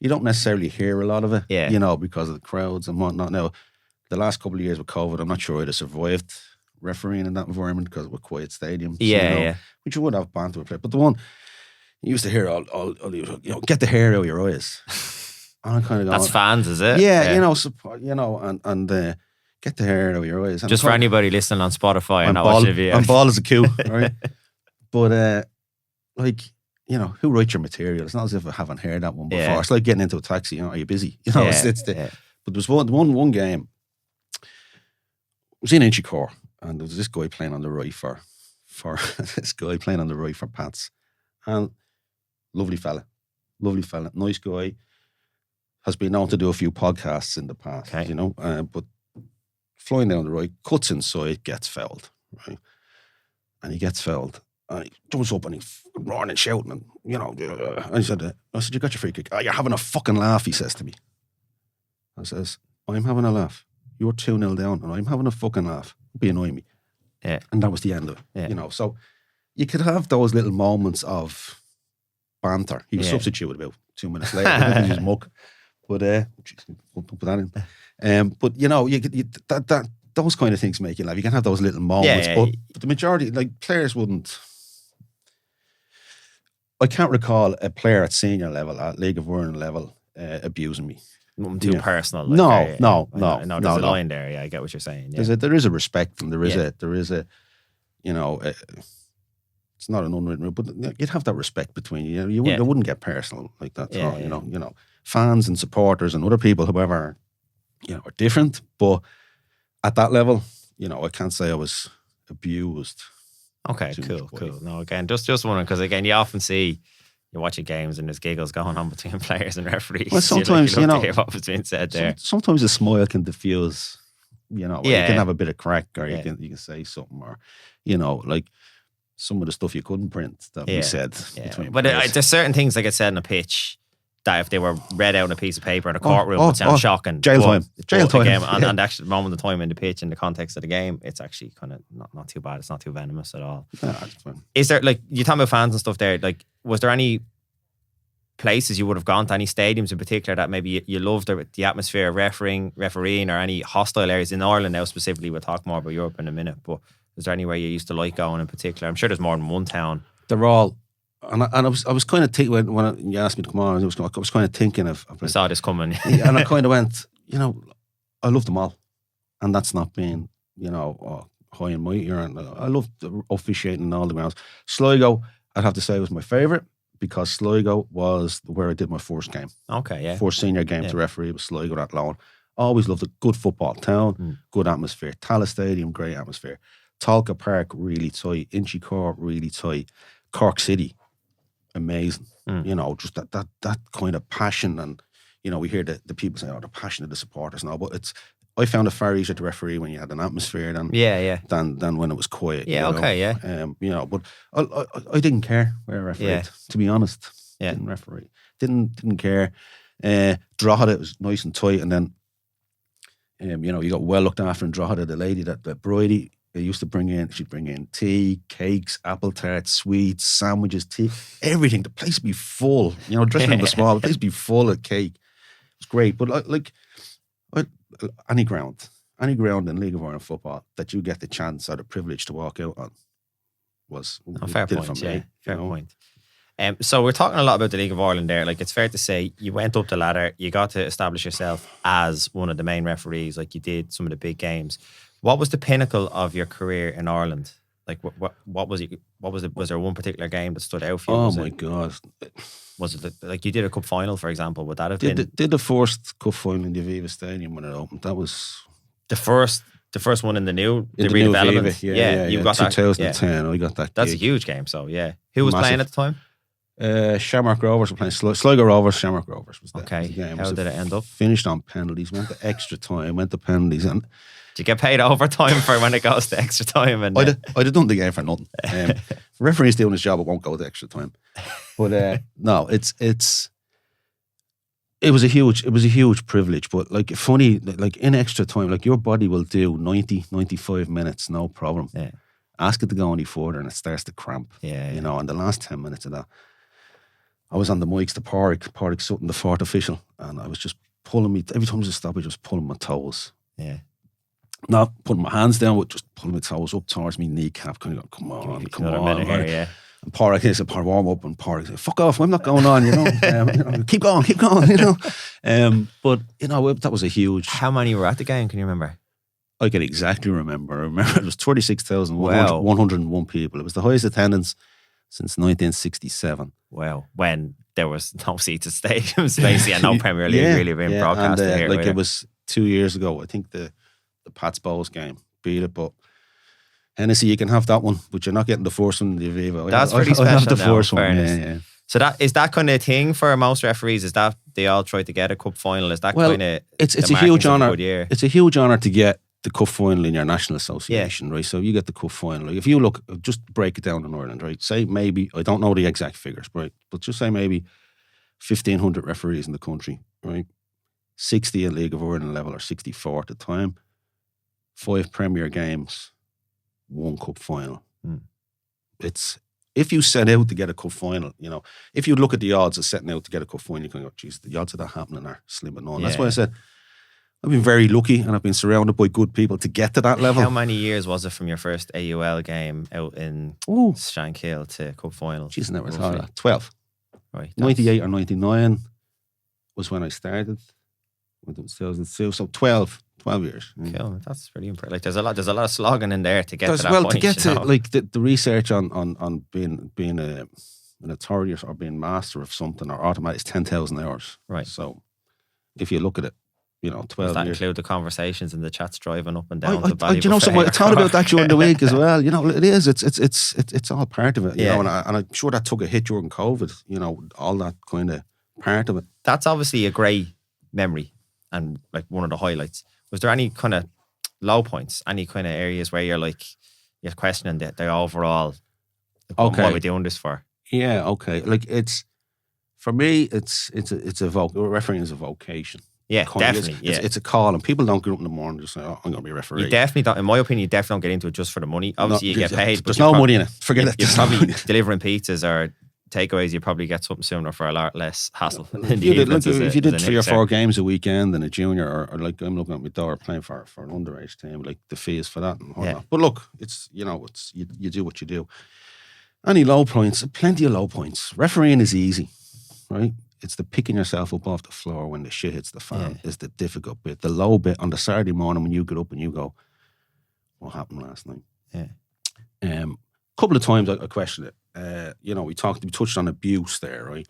don't necessarily hear a lot of it, because of the crowds and whatnot. Now, the last couple of years with COVID, I'm not sure I'd have survived refereeing in that environment because we're quiet stadiums. Which you would have banter with it. But the one you used to hear all get the hair out of your eyes. And I'm kind of going, that's fans, is it? Yeah, support, and get the hair out of your eyes. And just for anybody listening on Spotify and not bald, watching the video. I'm bald as a cue, right? But who writes your material? It's not as if I haven't heard that one before. Yeah. It's like getting into a taxi. Are you busy? But there's one game. I was in Inchicore, and there was this guy playing on the right for Pats, and lovely fella, nice guy. Has been known to do a few podcasts in the past, but flying down the right, cuts inside, gets fouled, right? And he gets fouled, and he jumps up and he's roaring and shouting, and and I said, you got your free kick. Oh, you're having a fucking laugh, he says to me. I says, I'm having a laugh. You're 2-0 down, and I'm having a fucking laugh. Be annoying me. Yeah. And that was the end of it. Yeah. So you could have those little moments of banter. He was substituted about 2 minutes later. He was muck. But we'll put that in. But that those kind of things make you laugh. You can have those little moments, but the majority, like, players wouldn't. I can't recall a player at senior level, at League of Ireland level, abusing me. Nothing too personal. Like, no. There's a line there. Yeah, I get what you're saying. Yeah. There is a respect, and there is a it's not an unwritten rule, but you'd have that respect between you. You wouldn't, it wouldn't get personal like that. Fans and supporters and other people, whoever, are different. But at that level, I can't say I was abused. Okay, cool. No, again, just wondering, because again, you often see, you're watching games and there's giggles going on between players and referees. Well, sometimes, you love to hear what was being said there. Sometimes a smile can diffuse, you can have a bit of crack, or you can say something, or, like some of the stuff you couldn't print that we said. Between but there's certain things that get said on a pitch that if they were read out on a piece of paper in a courtroom, would sound shocking. Jail time. Again, and actually, the moment of time in the pitch, in the context of the game, it's actually kind of not too bad. It's not too venomous at all. No, it's fine. Is there, like, you talking about fans and stuff there, like, was there any places you would have gone to, any stadiums in particular that maybe you loved the atmosphere of refereeing, or any hostile areas in Ireland now specifically? We'll talk more about Europe in a minute, but is there anywhere you used to like going in particular? I'm sure there's more than one town. They're all, and I was kind of thinking when you asked me to come on, I was kind of thinking of I saw this coming. And I kind of went, I love them all, and that's not being, high and mighty. I love officiating in all the grounds. Sligo, I'd have to say, was my favourite, because Sligo was where I did my first game. Okay, yeah. First senior game to referee was Sligo at Lawn. Always loved it. Good football town, good atmosphere. Tallaght Stadium, great atmosphere. Talca Park, really tight. Inchicore, really tight. Cork City, amazing. You know, just that kind of passion. And, you know, we hear the people say, oh, the passion of the supporters now. But I found it far easier to referee when you had an atmosphere than when it was quiet. Yeah, you know, but I didn't care where I refereed, to be honest. Yeah. Didn't referee. Didn't care. Drogheda, it was nice and tight. And then, you know, you got well looked after in Drogheda. The lady that Bridie, they used to she'd bring in tea, cakes, apple tarts, sweets, sandwiches, tea, everything. The place would be full. You know, dressing room was small. The place would be full of cake. It was great. But any ground in League of Ireland football that you get the chance or the privilege to walk out on was a fair point. Me, fair point. So we're talking a lot about the League of Ireland there. Like, it's fair to say you went up the ladder, you got to establish yourself as one of the main referees, like you did some of the big games. What was the pinnacle of your career in Ireland? Like, what was it? Was there one particular game that stood out for you? Oh my God! Was it like you did a cup final, for example? Would that have been did the first cup final in the Aviva Stadium when it opened? That was the first one in the redevelopment. Aviva, you got 2010. I got that. That's gig. a huge game. So who was playing at the time? Shamrock Rovers were playing. Sligo Rovers, Shamrock Rovers was the game. How did it end up? Finished on penalties. Went to extra time. Went to penalties. And do you get paid overtime for when it goes to extra time? And I'd have done the game for nothing. Referee's doing his job. It won't go to extra time. But no, it was a huge privilege. But like funny, like in extra time, like your body will do 90, 95 minutes, no problem. Yeah. Ask it to go any further and it starts to cramp. Yeah. You know, and the last 10 minutes of that, I was on the mics to Pádraig Sutton, the fourth official, and I was just pulling me, every time there was a stop, I was just pulling my toes. Yeah. Not putting my hands down, but just pulling my toes up towards me kneecap, kind of going, come on. Here, yeah. And Pádraig said, warm up, and Pádraig said, fuck off, I'm not going on, you know. Keep going, you know. But, you know, that was a huge... How many were at the game, can you remember? I can exactly remember. I remember it was 36,101 people. It was the highest attendance since 1967. Wow. When there was no seats at stadiums, basically, and no Premier League really being broadcast here. Like it was 2 years ago, I think the Pats Bowles game beat it, but Hennessy, you can have that one, but you're not getting the first one in the Aviva. That's pretty special. I have the first one. Yeah. So is that kind of thing for most referees? Is that they all try to get a cup final? Is that kind of it's a huge honour. It's a huge honour to get the cup final in your national association, right? So you get the cup final. Like if you look, just break it down in Ireland, right? Say maybe, I don't know the exact figures, right? But just say maybe 1,500 referees in the country, right? 60 at League of Ireland level or 64 at the time. 5 Premier games, 1 cup final. It's, if you set out to get a cup final, you know, if you look at the odds of setting out to get a cup final, you can go, geez, the odds of that happening are slim and none. That's why I said, I've been very lucky and I've been surrounded by good people to get to that level. How many years was it from your first AUL game out in Shankill to cup final? Jeez, never thought of that. 12. Right. 98 or 99 was when I started. Went to 2002. So 12 years. Cool. That's pretty impressive. Like there's a lot of slogging in there to get to that point. To get to like the research on being an authority or being master of something or automatic is 10,000 hours. Right. So if you look at it, you know, 12 Does that years. include the conversations and the chats driving up and down to Bally? You know, I thought about that during the week as well. You know, it is. It's all part of it. You know, and I'm sure that took a hit during COVID. You know, all that kind of part of it. That's obviously a great memory and like one of the highlights. Was there any kind of low points? Any kind of areas where you're questioning the overall? What are we doing this for? Yeah. Okay. Like for me, it's refereeing is a vocation. Yeah, definitely. It's a call, and people don't get up in the morning and just say, "Oh, I'm going to be a referee." You definitely don't. In my opinion, you definitely don't get into it just for the money. Obviously, you get paid. There's no money in it. Forget it. You're probably delivering pizzas or takeaways. You probably get something sooner for a lot less hassle. If you did 3 or 4 games a weekend in a junior, or like I'm looking at my daughter playing for an underage team, like the fees for that and whatnot. But look, it's you do what you do. Any low points? Plenty of low points. Refereeing is easy, right? It's the picking yourself up off the floor when the shit hits the fan is the difficult bit. The low bit on the Saturday morning when you get up and you go, what happened last night? Yeah. Couple of times I questioned it. You know, we touched on abuse there, right?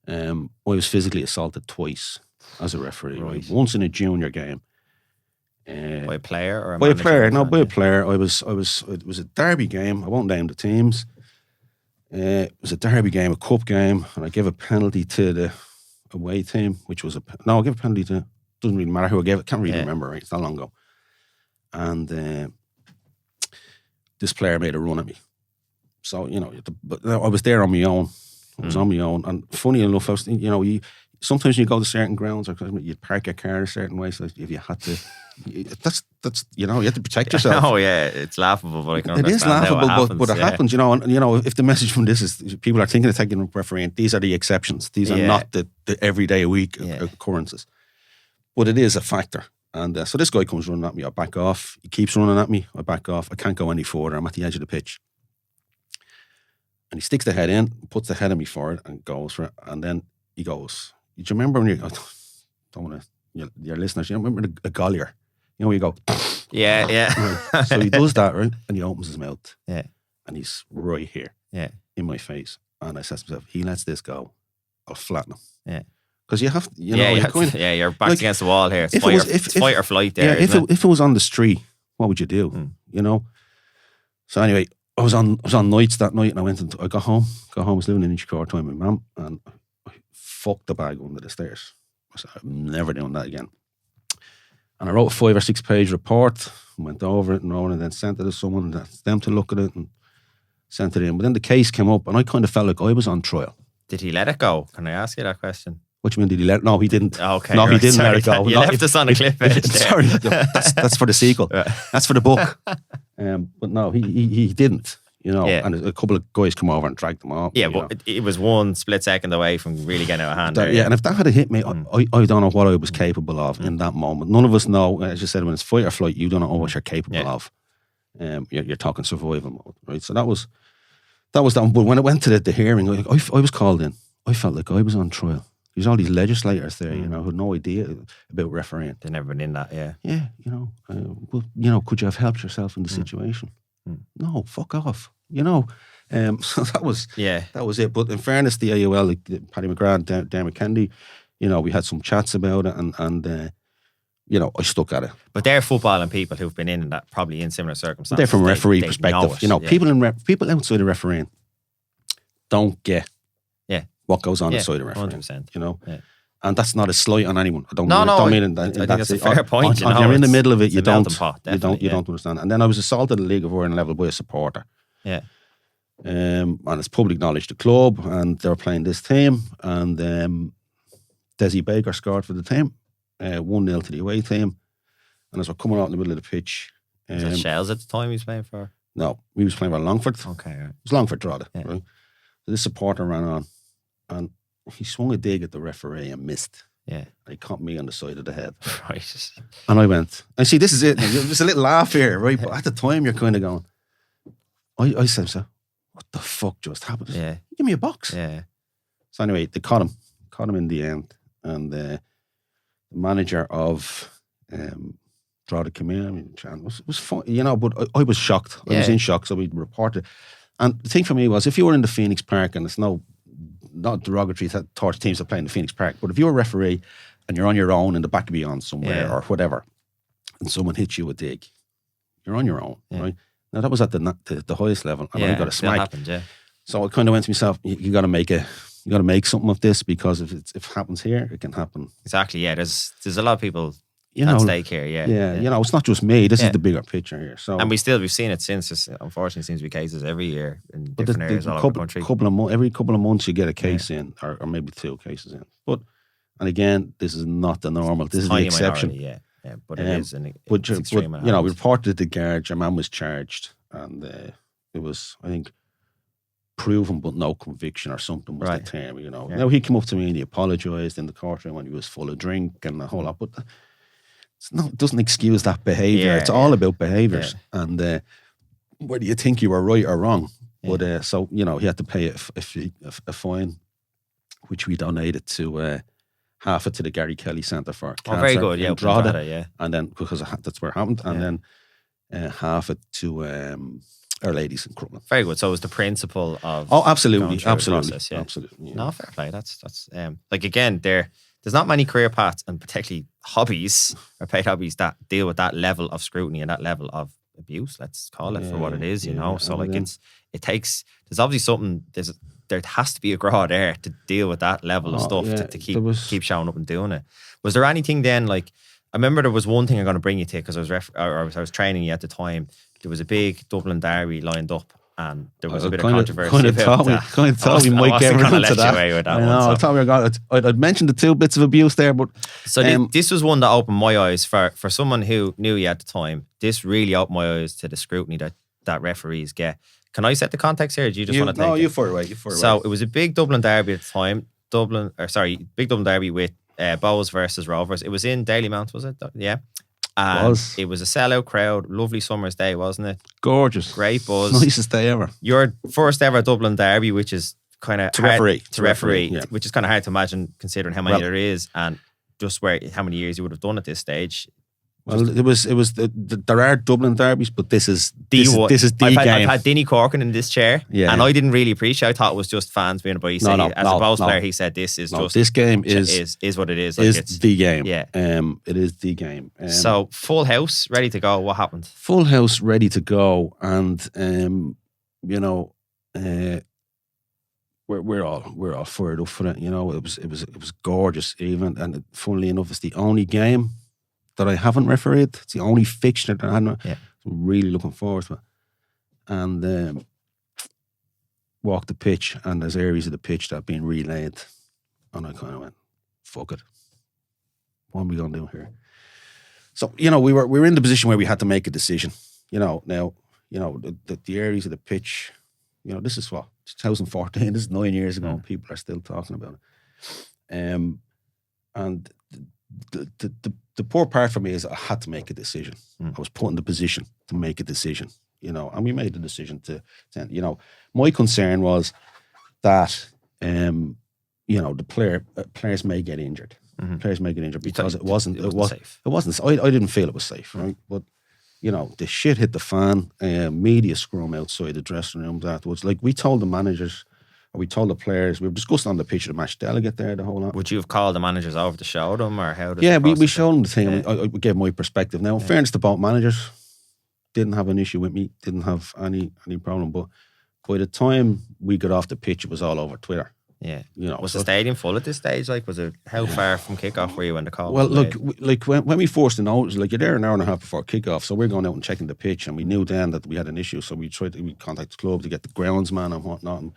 I was physically assaulted twice. as a referee. Right. Right? Once in a junior game. By a player or a By a manager? player, no, by a player. It was a derby game. I won't name the teams. It was a derby game, a cup game, and I gave a penalty to the away team, which was I gave a penalty to, doesn't really matter who I gave it, can't really remember, right? It's that long ago. And this player made a run at me. So, but I was there on my own. I was on my own. And funny enough, I was, sometimes you go to certain grounds, or you'd park your car a certain way, so if you had to, that's you have to protect yourself. Oh yeah, it's laughable, but I can understand. It is laughable, but it yeah. happens, and if the message from this is people are thinking of taking up refereeing, these are the exceptions. These are not the everyday a week occurrences. But it is a factor. And so this guy comes running at me, I back off. He keeps running at me, I back off. I can't go any further. I'm at the edge of the pitch. And he sticks the head in, puts the head on me forward and goes for it. And then he goes, do you remember when I don't want to, your listeners, you remember a Gollier? Where you go, yeah. Right. So he does that, right? And he opens his mouth. Yeah. And he's right here. Yeah. In my face. And I said to myself, he lets this go, I'll flatten him. Yeah. Because you have, your back's against the wall here. It's fight or flight there. Yeah, if it was on the street, what would you do? So anyway, I was on nights that night, and I went and I got home. I was living in Inchicore time with my mum, and I fucked the bag under the stairs. I said, I'm never doing that again. And I wrote a 5 or 6 page report, went over it and then sent it to someone, them to look at it and sent it in. But then the case came up, and I kind of felt like I was on trial. Did he let it go? Can I ask you that question? What do you mean, did he let it? No, he didn't. Okay. No, he didn't let it go. You left us on a cliff edge there. Sorry, that's for the sequel. Right. That's for the book. But no, he didn't. And a couple of guys come over and dragged them off. Yeah, but it was one split second away from really getting out of hand. And if that had hit me, I don't know what I was capable of in that moment. None of us know. As you said, when it's fight or flight, you don't know what you're capable of. You're talking survival mode, right? So that was that. But when it went to the hearing, I was called in. I felt like I was on trial. There's all these legislators there, who had no idea about refereeing. They've never been in that, yeah. Yeah, could you have helped yourself in the situation? No, fuck off. So that was it. But in fairness, the AUL, like Paddy McGrath, Dermot Kennedy, we had some chats about it, and I stuck at it. But they're footballing people who've been in that, probably in similar circumstances. They're from a referee perspective. People outside of refereeing don't get what goes on inside the referee. 100%. And that's not a slight on anyone. I don't mean I think that's a fair point. You're in the middle of it. You don't don't understand. And then I was assaulted at League of Ireland level by a supporter. Yeah. And it's public knowledge, the club, and they were playing this team, and Desi Baker scored for the team, 1-0 to the away team. And as we're coming out in the middle of the pitch, was it Shells at the time he was playing for? No, he was playing for Longford. Okay, right. It was Longford Drogheda, right? So this supporter ran on, and he swung a dig at the referee and missed. Yeah. He caught me on the side of the head. Right. And I went, and see, this is it. There's a little laugh here, right? But at the time, you're kind of going, I said, so, what the fuck just happened? Yeah. Give me a box. Yeah. So anyway, they caught him in the end. And the manager of Drogheda came in. I mean, it was fun, but I was shocked. I was in shock, so we reported. And the thing for me was, if you were in the Phoenix Park, and it's not derogatory towards teams that play in the Phoenix Park, but if you're a referee and you're on your own in the back of beyond somewhere or whatever, and someone hits you a dig, you're on your own, right? Now that was at the highest level, and I got a smack. Happened, So I kind of went to myself, you got to make something of this, because if it happens here, it can happen. Exactly. Yeah. There's a lot of people at stake here. Yeah. It's not just me. This is the bigger picture here. So, and we've seen it since. Just, unfortunately, seems to be cases every year in different areas all over the country. Every couple of months, you get a case in, or maybe 2 cases in. And again, this is not the normal. This is the exception. Minority, yeah, but it is. But we reported the guard. Your man was charged, and it was, I think, proven but no conviction or something was the term. Now he came up to me and he apologised in the courtroom when he was full of drink and a whole lot, but. It doesn't excuse that behaviour. It's all about behaviours, and whether you think you were right or wrong. But so he had to pay a fine, which we donated to half it to the Gary Kelly Centre for Cancer. Oh, very good, yeah, Drogheda, and then because that's where it happened, and then half it to Our Ladies in Crumlin. Very good. So it was the principle of absolutely. Process, absolutely. No, fair play. That's like again, they're there's not many career paths and particularly hobbies or paid hobbies that deal with that level of scrutiny and that level of abuse. Let's call it for what it is, you know. So like there's obviously something. There has to be a graw there to deal with that level of stuff to keep showing up and doing it. Was there anything then, like, I remember there was one thing I'm going to bring you to because I was training you at the time. There was a big Dublin derby lined up and there was a bit of controversy. Kind of thought we might get into that. I thought we were going to, I'd mentioned the 2 bits of abuse there, but so this was one that opened my eyes for someone who knew you at the time. This really opened my eyes to the scrutiny that referees get. Can I set the context here? Or do you just want to take it? No, you far away. So it was a big Dublin derby at the time. Big Dublin derby with Bows versus Rovers. It was in Dalymount, was it? Yeah. And it was a sellout crowd. Lovely summer's day, wasn't it? Gorgeous. Great buzz. Nicest day ever. Your first ever Dublin derby, which is kind of to referee, yeah. Which is kind of hard to imagine considering how many there is and just how many years you would have done at this stage. Well, there are Dublin derbies, but this is the game. I've had Dinny Corkin in this chair, and I didn't really appreciate. I thought it was just fans being a boy. As a Bows player, he said this is just this game is what it is. Like it's the game. Yeah, it is the game. So full house, ready to go. What happened? Full house, ready to go, and you know, we're all fired up for it. You know, it was gorgeous. Even and funnily enough, it's the only game that I haven't refereed. It's the only fixture that I haven't. Yeah. I'm really looking forward to it. And walked the pitch, and there's areas of the pitch that have been relayed, and I kind of went, "Fuck it, what are we going to do here?" So we were in the position where we had to make a decision. The areas of the pitch. This is what 2014. This is 9 years ago, and people are still talking about it. And the poor part for me is I had to make a decision. I was put in the position to make a decision, and we made the decision to my concern was that, the players may get injured. Players may get injured because it wasn't safe. It wasn't. I didn't feel it was safe, right? But, the shit hit the fan. Media scrum outside the dressing room. That was like, we told the managers, we told the players, we were discussing on the pitch of the match delegate there, the whole lot. Would you have called the managers over to show them, or how did we showed them the thing. Yeah. I gave my perspective. Now, in fairness to both managers, didn't have an issue with me, didn't have any problem. But by the time we got off the pitch, it was all over Twitter. Yeah. Was the stadium full at this stage? Like, was it, how far from kickoff were you when the call was made? When we forced an out, you're there an hour and a half before kickoff, so we're going out and checking the pitch, and we knew then that we had an issue, so we contacted the club to get the groundsman and whatnot. And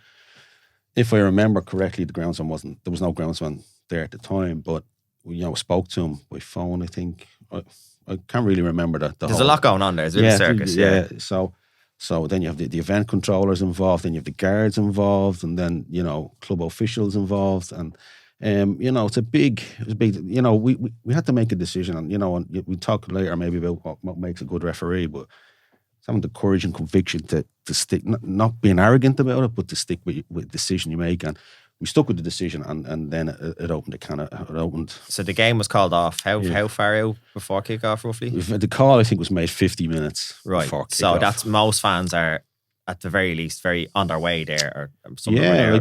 if I remember correctly, there was no groundsman there at the time, but we spoke to him by phone, I think. I can't really remember that. There's a lot going on there. It's a bit of a circus. Yeah. So then you have the event controllers involved, then you have the guards involved, and then, club officials involved. And, it was big, we had to make a decision. And, and we talk later maybe about what makes a good referee, but having the courage and conviction to stick, not being arrogant about it, but to stick with the decision you make. And we stuck with the decision, and then it opened. So the game was called off. How far out before kickoff, roughly? The call, I think, was made 50 minutes before kickoff. So that's, most fans are, at the very least, very on their way there. Or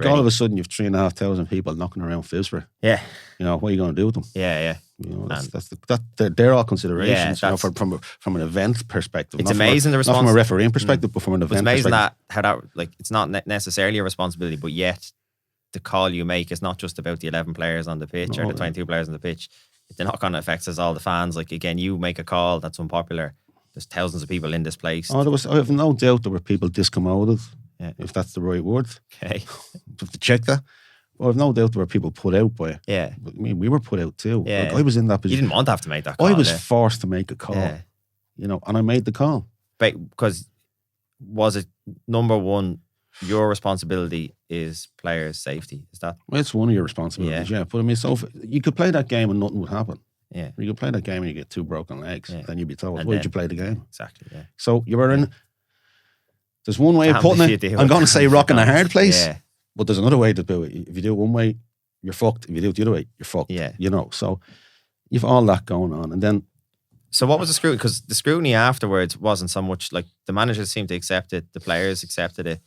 all of a sudden you've 3,500 people knocking around Phibsborough. Yeah. What are you going to do with them? Yeah. They're all considerations. From an event perspective. It's amazing the responsibility. Not from a refereeing perspective, but from an event perspective. It's amazing it's not necessarily a responsibility, but yet the call you make is not just about the 11 players on the pitch or the 22 players on the pitch. The knock-on effects is all the fans. Like, again, you make a call that's unpopular. There's thousands of people in this place. I have no doubt there were people discommoded, if that's the right word. Okay. Have to check that. Well, I've no doubt there were people put out by it. Yeah. But, we were put out too. Yeah. I was in that position. You didn't want to have to make that call. I was forced to make a call, and I made the call. But because, was it number one, your responsibility is players' safety? Is that? Well, it's one of your responsibilities, yeah. But so you could play that game and nothing would happen. Yeah. You could play that game and you get 2 broken legs, then you'd be told, why did you play the game? Exactly, yeah. So you were in, there's one way of putting it. I'm going to say rock in a hard place, but there's another way to do it. If you do it one way, you're fucked. If you do it the other way, you're fucked. Yeah. So you've all that going on. And then, so what was the scrutiny? Because the scrutiny afterwards wasn't so much like the managers seemed to accept it, the players accepted it.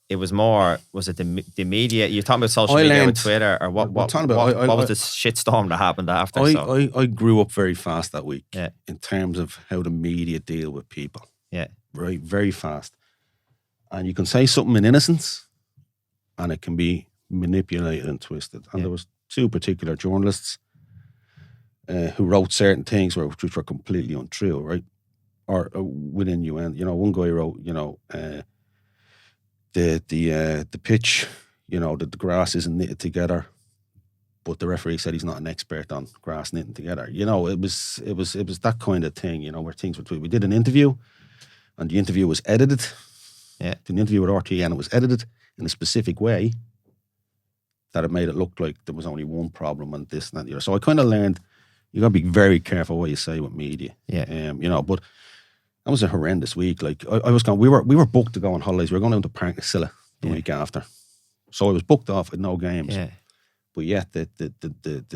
it was more, was it the media? You're talking about social media with Twitter, or what was the shitstorm that happened after? I grew up very fast that week Yeah. in terms of how the media deal with people. Yeah. Right, very fast. And you can say something in innocence and it can be manipulated and twisted. And there was two particular journalists who wrote certain things which were completely untrue, right? Or within UN. One guy wrote, the pitch, that the grass isn't knitted together, but the referee said he's not an expert on grass knitting together. It was that kind of thing, where things were. We did an interview, and the interview was edited. Yeah, an interview with RTE, and it was edited in a specific way that it made it look like there was only one problem and this and that. And the other. So I kind of learned you got to be very careful what you say with media. Yeah, but. That was a horrendous week. Like I was going, we were booked to go on holidays. We were going down to Park Silla the week after, so I was booked off with no games. Yeah. But yet the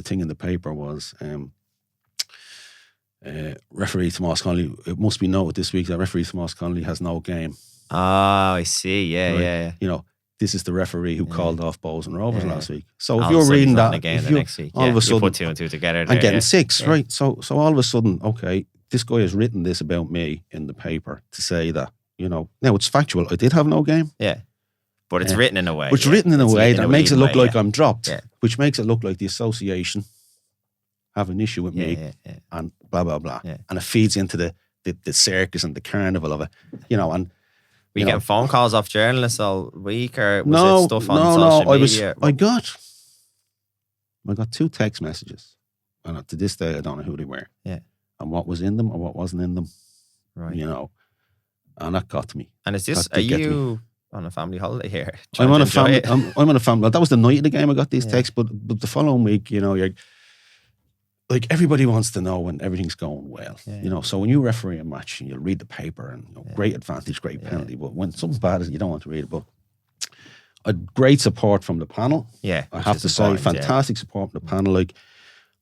thing in the paper was referee Tomas Connolly. It must be noted this week that referee Tomas Connolly has no game. Oh, I see. Yeah, right? Yeah. This is the referee who called off Bows and Rovers last week. So if you're reading that, again the next week, all of a sudden you put two and two together, and getting 6, right? So all of a sudden, okay. This guy has written this about me in the paper to say that, now it's factual. I did have no game. Yeah. But it's written in a way. Which written in a way that makes it look like I'm dropped. Yeah. Which makes it look like the association have an issue with me and blah, blah, blah. Yeah. And it feeds into the circus and the carnival of it, and... Were you getting phone calls off journalists all week, or was it stuff on social media? I got 2 text messages. And to this day, I don't know who they were. Yeah. And what was in them or what wasn't in them, right? And that got to me. And is this? Are you on a family holiday here? I'm on a family. I'm on a family. Well, that was the night of the game. I got these texts, but the following week, you're like everybody wants to know when everything's going well. Yeah. So when you referee a match, and you'll read the paper and great advantage, great penalty. But when something's bad, you don't want to read it. But a great support from the panel. Yeah, I have to say, fantastic support from the panel. Like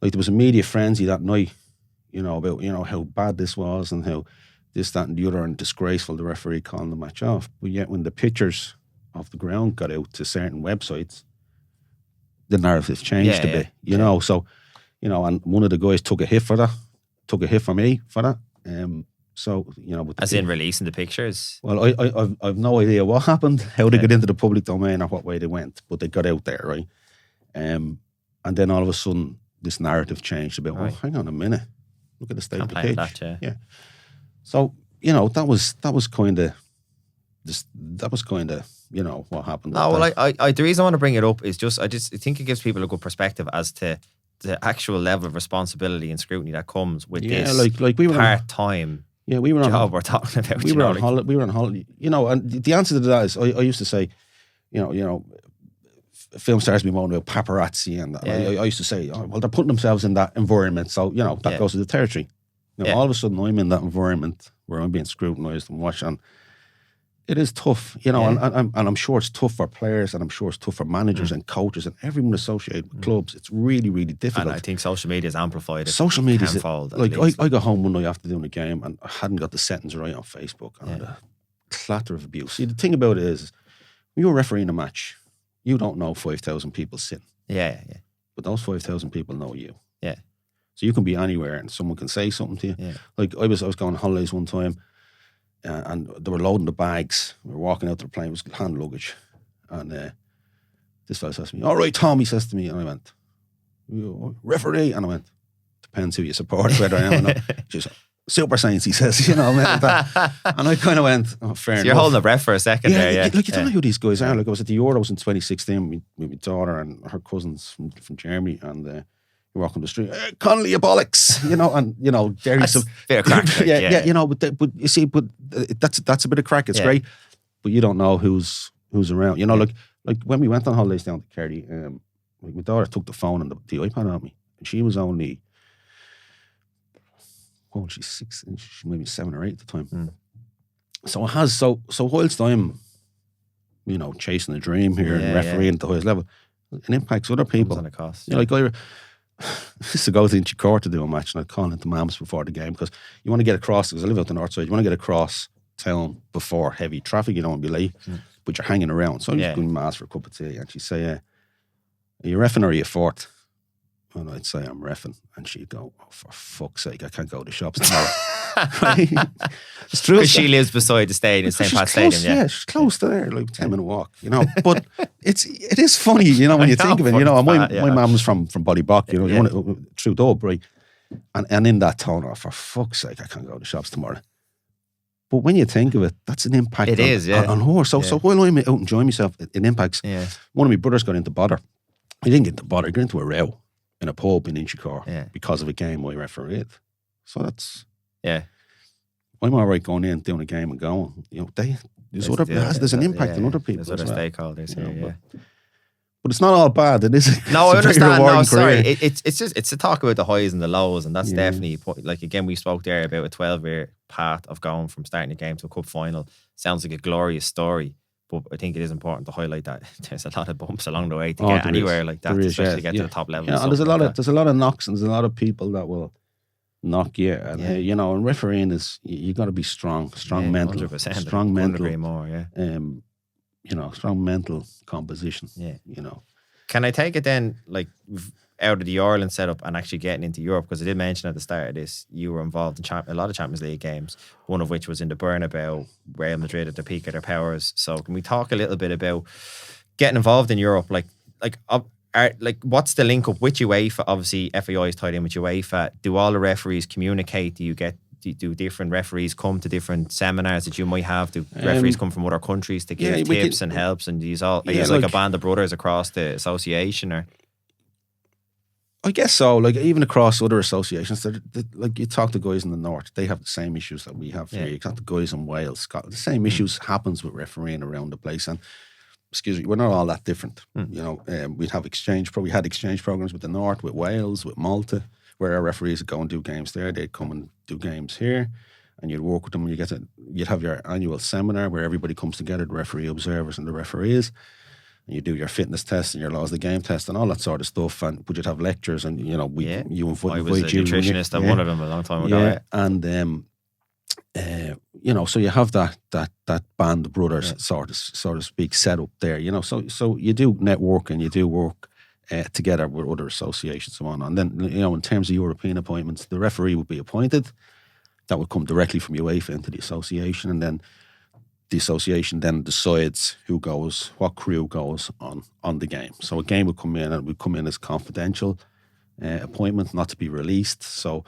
there was a media frenzy that night. About how bad this was and how this, that, and the other, and disgraceful the referee calling the match off. But yet, when the pictures of the ground got out to certain websites, the narrative changed a bit. So and one of the guys took a hit for that, took a hit for me for that. As in releasing the pictures. Well, I've no idea what happened, how they got into the public domain, or what way they went, but they got out there, right? And then all of a sudden, this narrative changed about. Right. Oh, hang on a minute. Look at the state of the pitch. Yeah. So that was kind of what happened. No, well, the reason I want to bring it up is I think it gives people a good perspective as to the actual level of responsibility and scrutiny that comes with this. Like we were part-time. We were job we're talking about. We were on holiday. We were on holiday. And the answer to that is I used to say, film stars be moaning about paparazzi, and I used to say, well, they're putting themselves in that environment, so that goes to the territory. All of a sudden, I'm in that environment where I'm being scrutinised and watched, and it is tough, and I'm sure it's tough for players, and I'm sure it's tough for managers and coaches and everyone associated with clubs. It's really, really difficult. And I think social media has amplified it. Social media, like I got home one night after doing a game, and I hadn't got the settings right on Facebook, and I had a clatter of abuse. See, the thing about it is, when you're refereeing a match, you don't know 5,000 people sitting. Yeah. But those 5,000 people know you. Yeah. So you can be anywhere and someone can say something to you. Yeah. Like I was going on holidays one time, and they were loading the bags. We were walking out to the plane. It was hand luggage. And this fella says to me, "All right, Tom," he says to me. And I went, "Referee." And I went, "Depends who you support, whether I am or not." She said, "Super Saints," he says, and I kind of went, "Oh, fair enough." You're holding the breath for a second there, yeah. Like you don't know who these guys are. Like I was at the Euros in 2016 with my daughter and her cousins from Germany, and we walk on the street, "Hey, Connolly, you bollocks," and Jerry's some bit of crack. but you see, that's a bit of crack. It's great, but you don't know who's around. Like when we went on holidays down to Kerry, my daughter took the phone and the iPad at me, and she was only. Oh, she's 6, and she's maybe 7 or 8 at the time. So it has so whilst I'm, chasing a dream here and refereeing at the highest level, it impacts other people. On a cost. Like I used to go to Inchicore to do a match, and I'd call into Mams before the game because you want to get across. Because I live out the north side, you want to get across town before heavy traffic. You don't want to be late. but you're hanging around. So I'm just going to ask for a cup of tea, and she'd say, "Are you reffing or are you fourth?" And I'd say, "I'm reffing," and she'd go, "Oh, for fuck's sake, I can't go to the shops tomorrow." Right? It's true. Because she lives beside the stadium, St. Pat's Stadium. Yeah, she's close to there, like 10-minute walk. But it is funny, when you think of it. My mum's from Ballybock. You want it through Dub, right? And in that tone, for fuck's sake, I can't go to the shops tomorrow. But when you think of it, that's an impact on her. So while I'm out enjoying myself, it impacts. Yeah. One of my brothers got into bother. He didn't get into bother. He got into a row in a pub in Inchicore because of a game I refereed. So that's... Yeah. I'm all right going in, doing a game and going. There's an impact on other people. There's other stakeholders here, But it's not all bad. It is. No, I understand. No, sorry. Career. It's a talk about the highs and the lows, and that's definitely, like, again, we spoke there about a 12-year path of going from starting a game to a cup final. Sounds like a glorious story, but I think it is important to highlight that there's a lot of bumps along the way to get anywhere like that, especially to get to the top level. Yeah, and there's a lot of knocks, and there's a lot of people that will knock you, and and refereeing is, you got to be strong mental, 100%, strong mental, agree more, strong mental composition. Can I take it then, like, out of the Ireland setup and actually getting into Europe? Because I did mention at the start of this, you were involved in a lot of Champions League games, one of which was in the Bernabeu, Real Madrid at the peak of their powers. So can we talk a little bit about getting involved in Europe? Like what's the link up with UEFA? Obviously, FAI is tied in with UEFA. Do all the referees communicate? Do different referees come to different seminars that you might have? Do referees come from other countries to give tips and helps? And are you like a band of brothers across the association, or? I guess so. Like, even across other associations, like, you talk to guys in the north, they have the same issues that we have here. You talk to guys in Wales, Scotland, the same issues happens with refereeing around the place. And excuse me, we're not all that different. We'd have exchange programs with the north, with Wales, with Malta, where our referees would go and do games there. They'd come and do games here, and you'd work with them. You'd have your annual seminar where everybody comes together, the referee observers and the referees, and you do your fitness test and your laws of the game test and all that sort of stuff. And but you'd have lectures, and you invite you. I was a nutritionist and one of them a long time ago. Yeah, and so you have that band of brothers, sort of speak, set up there. So you do network and you do work together with other associations and so on. And then, in terms of European appointments, the referee would be appointed. That would come directly from UEFA into the association, and then the association then decides what crew goes on the game. So a game would come in, and it would come in as confidential appointment, not to be released. So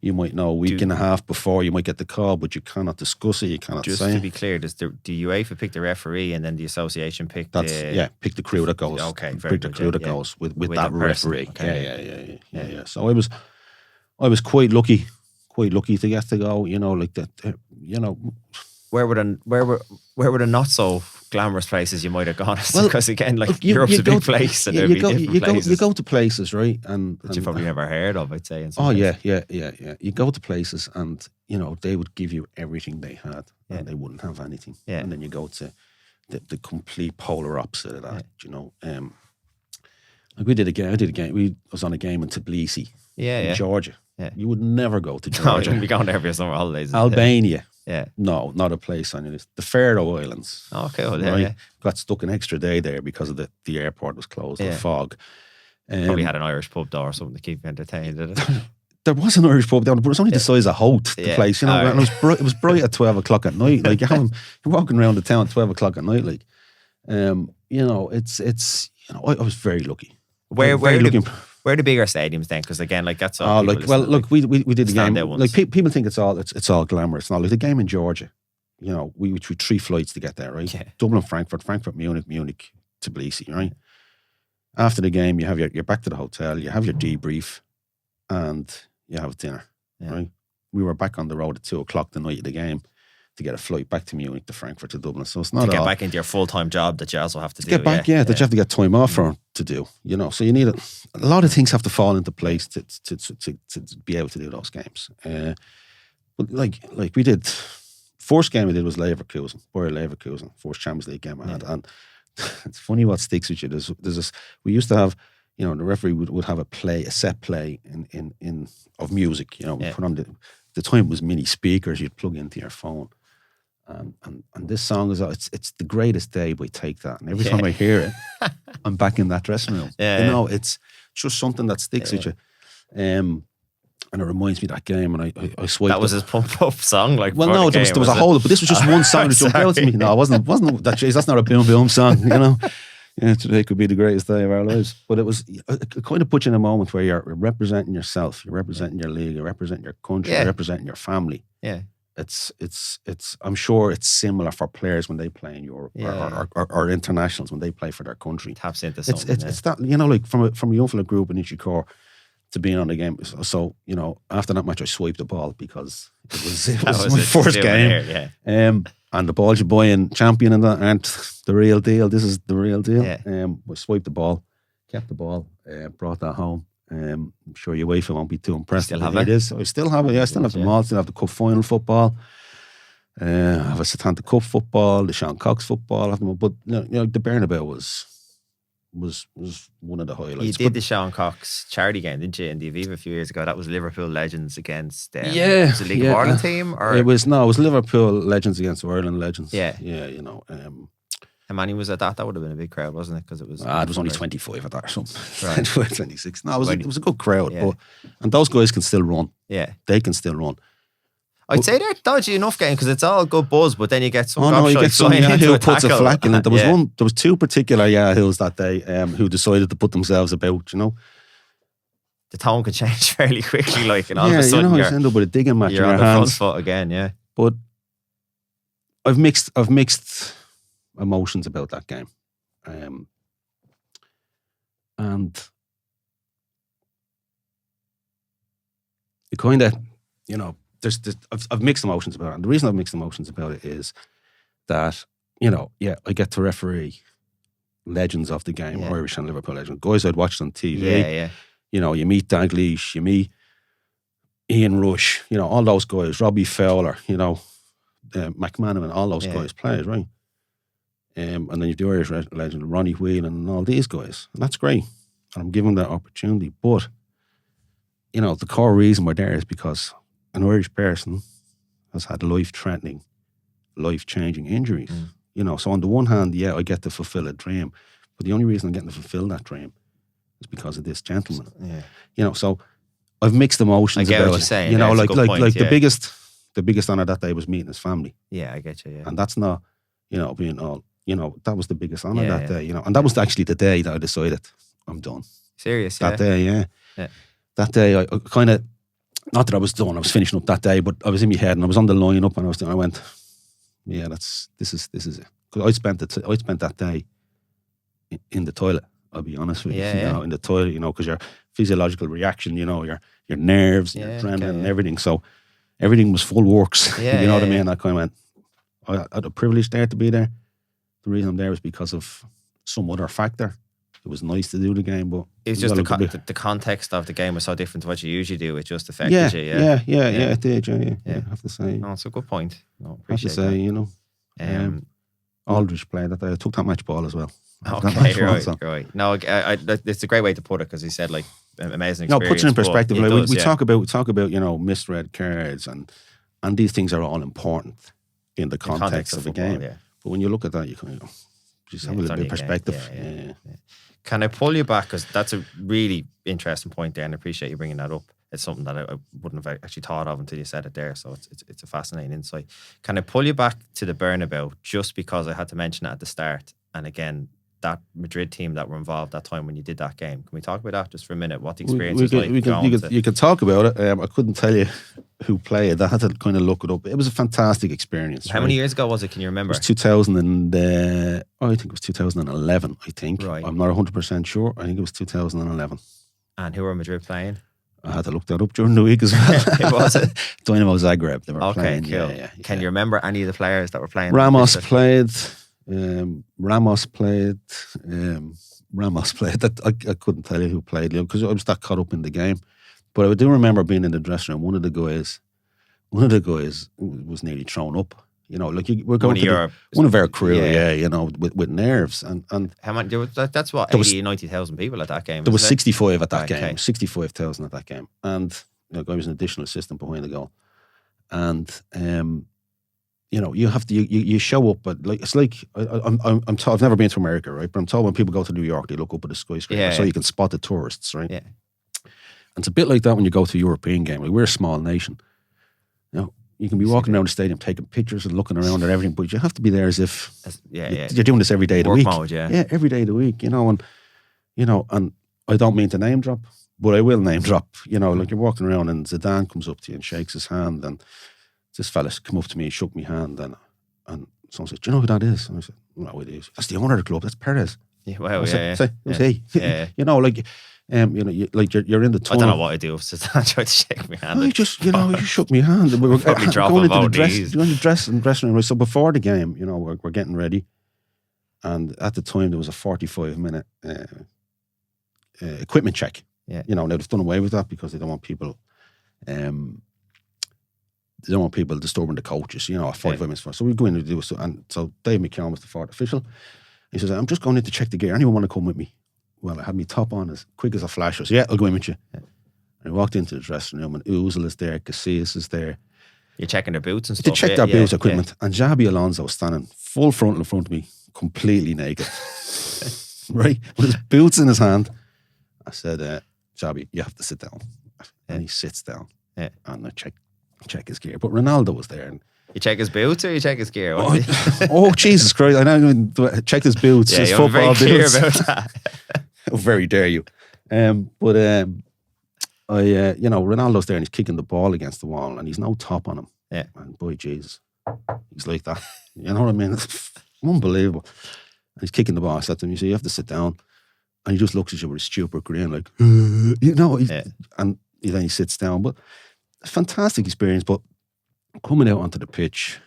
you might know a week and a half before, you might get the call, but you cannot discuss it, you cannot say. Just to be clear, does the UEFA pick the referee and then the association pick pick the crew that goes. Okay, pick the crew that goes with that referee. Okay. Yeah. So I was quite lucky to get to go, like that, Where were the not so glamorous places you might have gone? Because again, like, Europe's a big place, and there'd be different places. You go to places, right, and that you probably never heard of, I'd say. Yeah. You go to places, and they would give you everything they had, and they wouldn't have anything. Yeah. And then you go to the complete polar opposite of that. Like, we did a game. I was on a game in Tbilisi, in Georgia. Yeah. You would never go to Georgia. No, you wouldn't be going there for summer holidays. Albania. Yeah. No, not a place on it. The Faroe Islands. Okay, Got stuck an extra day there because of the airport was closed, the fog. Probably had an Irish pub door or something to keep you entertained, did it? There was an Irish pub down, but it was only the size of Hoth, the place. And it was bright at 12 o'clock at night. Like, you're walking around the town at 12 o'clock at night. Like, I was very lucky. Where are the bigger stadiums then? Because again, like, that's all. We did the game. Like, people think it's all glamorous. No, like the game in Georgia. We took 3 flights to get there, right? Yeah. Dublin, Frankfurt, Munich, Tbilisi, right? After the game, you're back to the hotel. You have your debrief, and you have dinner, right? We were back on the road at 2 o'clock the night of the game to get a flight back to Munich, to Frankfurt, to Dublin. So it's not to get back into your full-time job that you also have to do. Get back, that you have to get time off for to do. So you need a lot of things have to fall into place to be able to do those games. But like we did, first game we did was Bayer Leverkusen, first Champions League game I had, and it's funny what sticks with you. There's this. We used to have, the referee would have a set play in of music. Put on the time it was mini speakers you'd plug into your phone. And this song is it's the greatest day by Take That. And every time I hear it, I'm back in that dressing room. It's just something that sticks with you. And it reminds me of that game, and I swiped. That was his pump up song, like. Well, no, there was a whole, but this was just one song that jumped out to me. No, it wasn't that. Jeez, that's not a boom boom song, you know. Yeah, today could be the greatest day of our lives. But it was it kind of puts you in a moment where you're representing yourself, you're representing your league, you're representing your country, you're representing your family. Yeah. It's. I'm sure it's similar for players when they play in Europe or internationals when they play for their country. Taps into something. It's that, you know, like from a young fella group in Ishikawa to being on the game. So, you know, after that match, I swiped the ball because it was my first game. And the balls you buy in Champion and that aren't the real deal. This is the real deal. I swiped the ball, kept the ball, brought that home. I'm sure UEFA won't be too impressed. Still have it is. I still have it. Yeah, I still have them all. Still have the cup final football. I have a Satanta Cup football, the Sean Cox football. I have them all. But you know, the Bernabeu was one of the highlights. You did the Sean Cox charity game, didn't you, in the Aviva a few years ago? That was Liverpool Legends against was it League of Ireland team? Or it was Liverpool Legends against Ireland Legends. Yeah, you know. How many was at that? That would have been a big crowd, wasn't it? Because it was. It was only 25 at that or something. Right. 26. No, it was a good crowd. But, and those guys can still run. Yeah, they can still run. I'd say they're dodgy enough game because it's all good buzz, but then you get some. You get some who puts a flack in it. There was there was two particular Yahoos that day who decided to put themselves about. You know, the tone could change fairly quickly, like, and all of a sudden you end up with a digging match. You're in on your the hands. front foot again, yeah. But I've mixed emotions about that game, and it kind of, you know. I've mixed emotions about it. And the reason I've mixed emotions about it is that, you know, I get to referee legends of the game, Irish and Liverpool legends, guys I'd watched on TV. Yeah. You know, you meet Dalglish, you meet Ian Rush, you know, all those guys, Robbie Fowler, you know, McManaman, all those guys players, right? And then you've the Irish legend, Ronnie Whelan and all these guys. And that's great. And I'm giving that opportunity. But, you know, the core reason we're there is because an Irish person has had life-threatening, life-changing injuries. You know, so on the one hand, I get to fulfill a dream, but the only reason I'm getting to fulfill that dream is because of this gentleman. Yeah. You know, so I've mixed emotions about it. I get what you're saying. You know, the biggest honor that day was meeting his family. Yeah, I get you. Yeah. And that's not, you know, being all, you know, that was the biggest honor that day. You know, and that was actually the day that I decided I'm done. Serious? That day, yeah. That day, I kind of. Not that I was done, I was finishing up that day, but I was in my head and I was on the line up and I went, yeah, this is it. Because I spent that day in the toilet, I'll be honest with you. You know, in the toilet, you know, because your physiological reaction, you know, your nerves, your adrenaline and everything. So everything was full works. You know what I mean? I kind of went, I had a privilege there to be there. The reason I'm there is because of some other factor. It was nice to do the game, but it's just the context of the game was so different to what you usually do. It just affected you. Yeah, it did. Yeah, I have to say. No, it's a good point. No, I have to say, you know, Aldridge played that day. I took that match ball as well. Okay, right. No, it's a great way to put it because he said like amazing experience. No, puts it in perspective. Like, we talk about you know, missed red cards and these things are all important in the context of the game. Yeah. But when you look at that, you kind of just have a little bit of perspective. Yeah. Can I pull you back? Because that's a really interesting point there, and I appreciate you bringing that up. It's something that I wouldn't have actually thought of until you said it there, so it's a fascinating insight. Can I pull you back to the Bernabeu just because I had to mention it at the start? And again, that Madrid team that were involved that time when you did that game. Can we talk about that just for a minute? What the experience was like? You can talk about it. I couldn't tell you who played. I had to kind of look it up. It was a fantastic experience. How many years ago was it? Can you remember? It was 2000 I think it was 2011, I think. Right. I'm not 100% sure. I think it was 2011. And who were Madrid playing? I had to look that up during the week as well. Who was it? Dynamo Zagreb. They were playing. Cool. Yeah. Can you remember any of the players that were playing? Ramos played. Ramos played. That I couldn't tell you who played because I was that caught up in the game. But I do remember being in the dressing room. One of the guys was nearly thrown up. You know, like we're going one of our crew, you know, with nerves and how many? That's what 90,000 people at that game. There was 65 at that game. 65,000 at that game, and you know, I was an additional assistant behind the goal, and you have to you show up, but like it's like I'm told, I've never been to America, right? But I'm told when people go to New York, they look up at the skyscraper so you can spot the tourists, right? Yeah. And it's a bit like that when you go to a European game. Like, we're a small nation. You can be walking around the stadium taking pictures and looking around at everything, but you have to be there as if you're doing this every day of the week. Mode, every day of the week, and I don't mean to name drop, but I will name drop. Like, you're walking around and Zidane comes up to you and shakes his hand, and this fella come up to me, shook my hand, and someone says, "Do you know who that is?" And I said, "No, it is. That's the owner of the club. That's Perez." Yeah, well, Who's he? Like. You're in the tunnel. I don't know what I do if Zidane tried to shake my hand. You just shook my hand. We were probably going into the dressing room. So before the game, we're getting ready, and at the time there was a 45-minute equipment check. Yeah. Now they've done away with that because they don't want people. They don't want people disturbing the coaches. At 45 minutes before. So we go in to do it. And so Dave McKeown was the fourth official. He says, "I'm just going in to check the gear. Anyone want to come with me?" Well, I had my top on as quick as a flash. I said, "Yeah, I'll go in with you." Yeah. And I walked into the dressing room, and Ozil is there, Casillas is there. You're checking their boots and stuff. They checked their boots equipment, and Xabi Alonso was standing full frontal in front of me, completely naked, right, with his boots in his hand. I said, "Xabi, you have to sit down," and he sits down, and I check his gear. But Ronaldo was there, and you check his boots or you check his gear? Oh, Jesus Christ! I don't even check his boots. His football very boots. Clear about that. How very dare you? Ronaldo's there and he's kicking the ball against the wall and he's no top on him. Yeah. And boy, Jesus, he's like that. You know what I mean? It's unbelievable. And he's kicking the ball. I said to him, "You have to sit down." And he just looks at you with a stupid grin, like, and then he sits down. But a fantastic experience. But coming out onto the pitch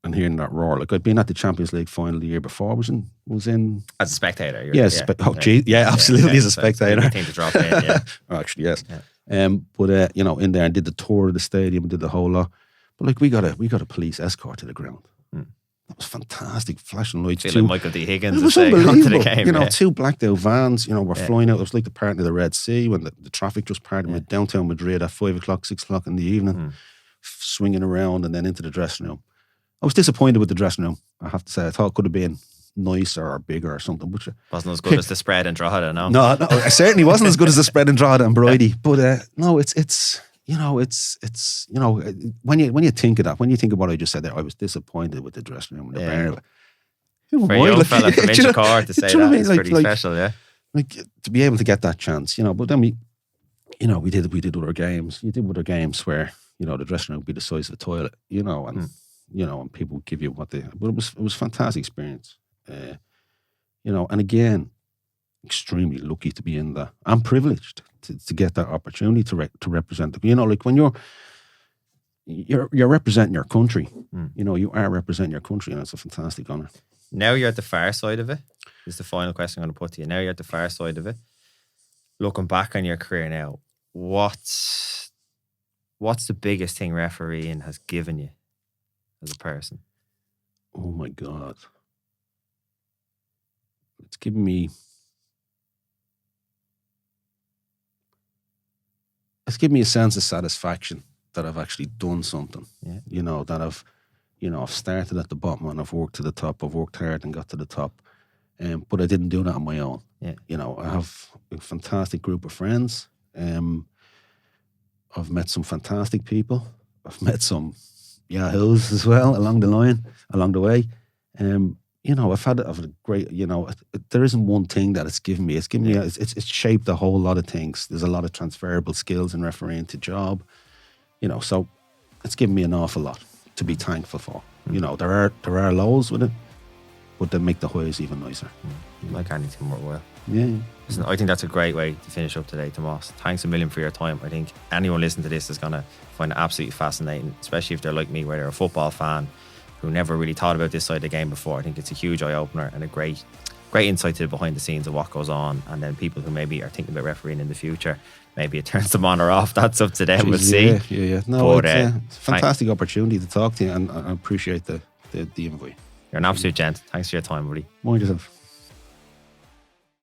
and hearing that roar, like, I'd been at the Champions League final the year before. I was in as a spectator. Absolutely, as a spectator. Thing to drop in, yeah. Actually, yes. In there and did the tour of the stadium and did the whole lot. But like, we got a police escort to the ground. That was fantastic. Flashing lights. Feeling Michael D. Higgins. It was unbelievable. The game, two blacked out vans. Were flying out. It was like the part of the Red Sea when the traffic just parted in downtown Madrid at 5 o'clock, 6 o'clock in the evening, swinging around and then into the dressing room. I was disappointed with the dressing room, I have to say. I thought it could have been nicer or bigger or something. Which wasn't as good as the spread in Drogheda, no? No, it certainly wasn't as good as the spread in Drogheda and Bridie. But no, it's when you think of that, when you think of what I just said there, I was disappointed with the dressing room. For a young fella from Inchicore to say that is pretty special, yeah. Like, to be able to get that chance, But then we did other games. You did other games where the dressing room would be the size of a toilet, and people would give you what they. But it was a fantastic experience, and again, extremely lucky to be in that. I'm privileged to get that opportunity to represent the. Like, when you're representing your country, you are representing your country, and it's a fantastic honour. Now you're at the far side of it. This is the final question I'm going to put to you. Now you're at the far side of it. Looking back on your career now, what's the biggest thing refereeing has given you as a person? Oh my God. It's given me a sense of satisfaction that I've actually done something. Yeah. That I've started at the bottom and I've worked to the top. I've worked hard and got to the top. But I didn't do that on my own. Yeah. I have a fantastic group of friends. I've met some fantastic people. I've met some yahoos as well along the way. I've had a great, there isn't one thing that it's given me. It's given me, it's shaped a whole lot of things. There's a lot of transferable skills in refereeing to job, so it's given me an awful lot to be thankful for. There are lows with it, but they make the highs even nicer. Like anything worthwhile. Yeah. Listen, I think that's a great way to finish up today, Tomas. Thanks a million for your time. I think anyone listening to this is going to find it absolutely fascinating, especially if they're like me, where they're a football fan who never really thought about this side of the game before. I think it's a huge eye-opener and a great insight to the behind the scenes of what goes on. And then people who maybe are thinking about refereeing in the future, maybe it turns them on or off. That's up to them. We'll see. Yeah. No, it's a fantastic opportunity to talk to you, and I appreciate the invite. You're an absolute gent. Thanks for your time, buddy. Mind yourself.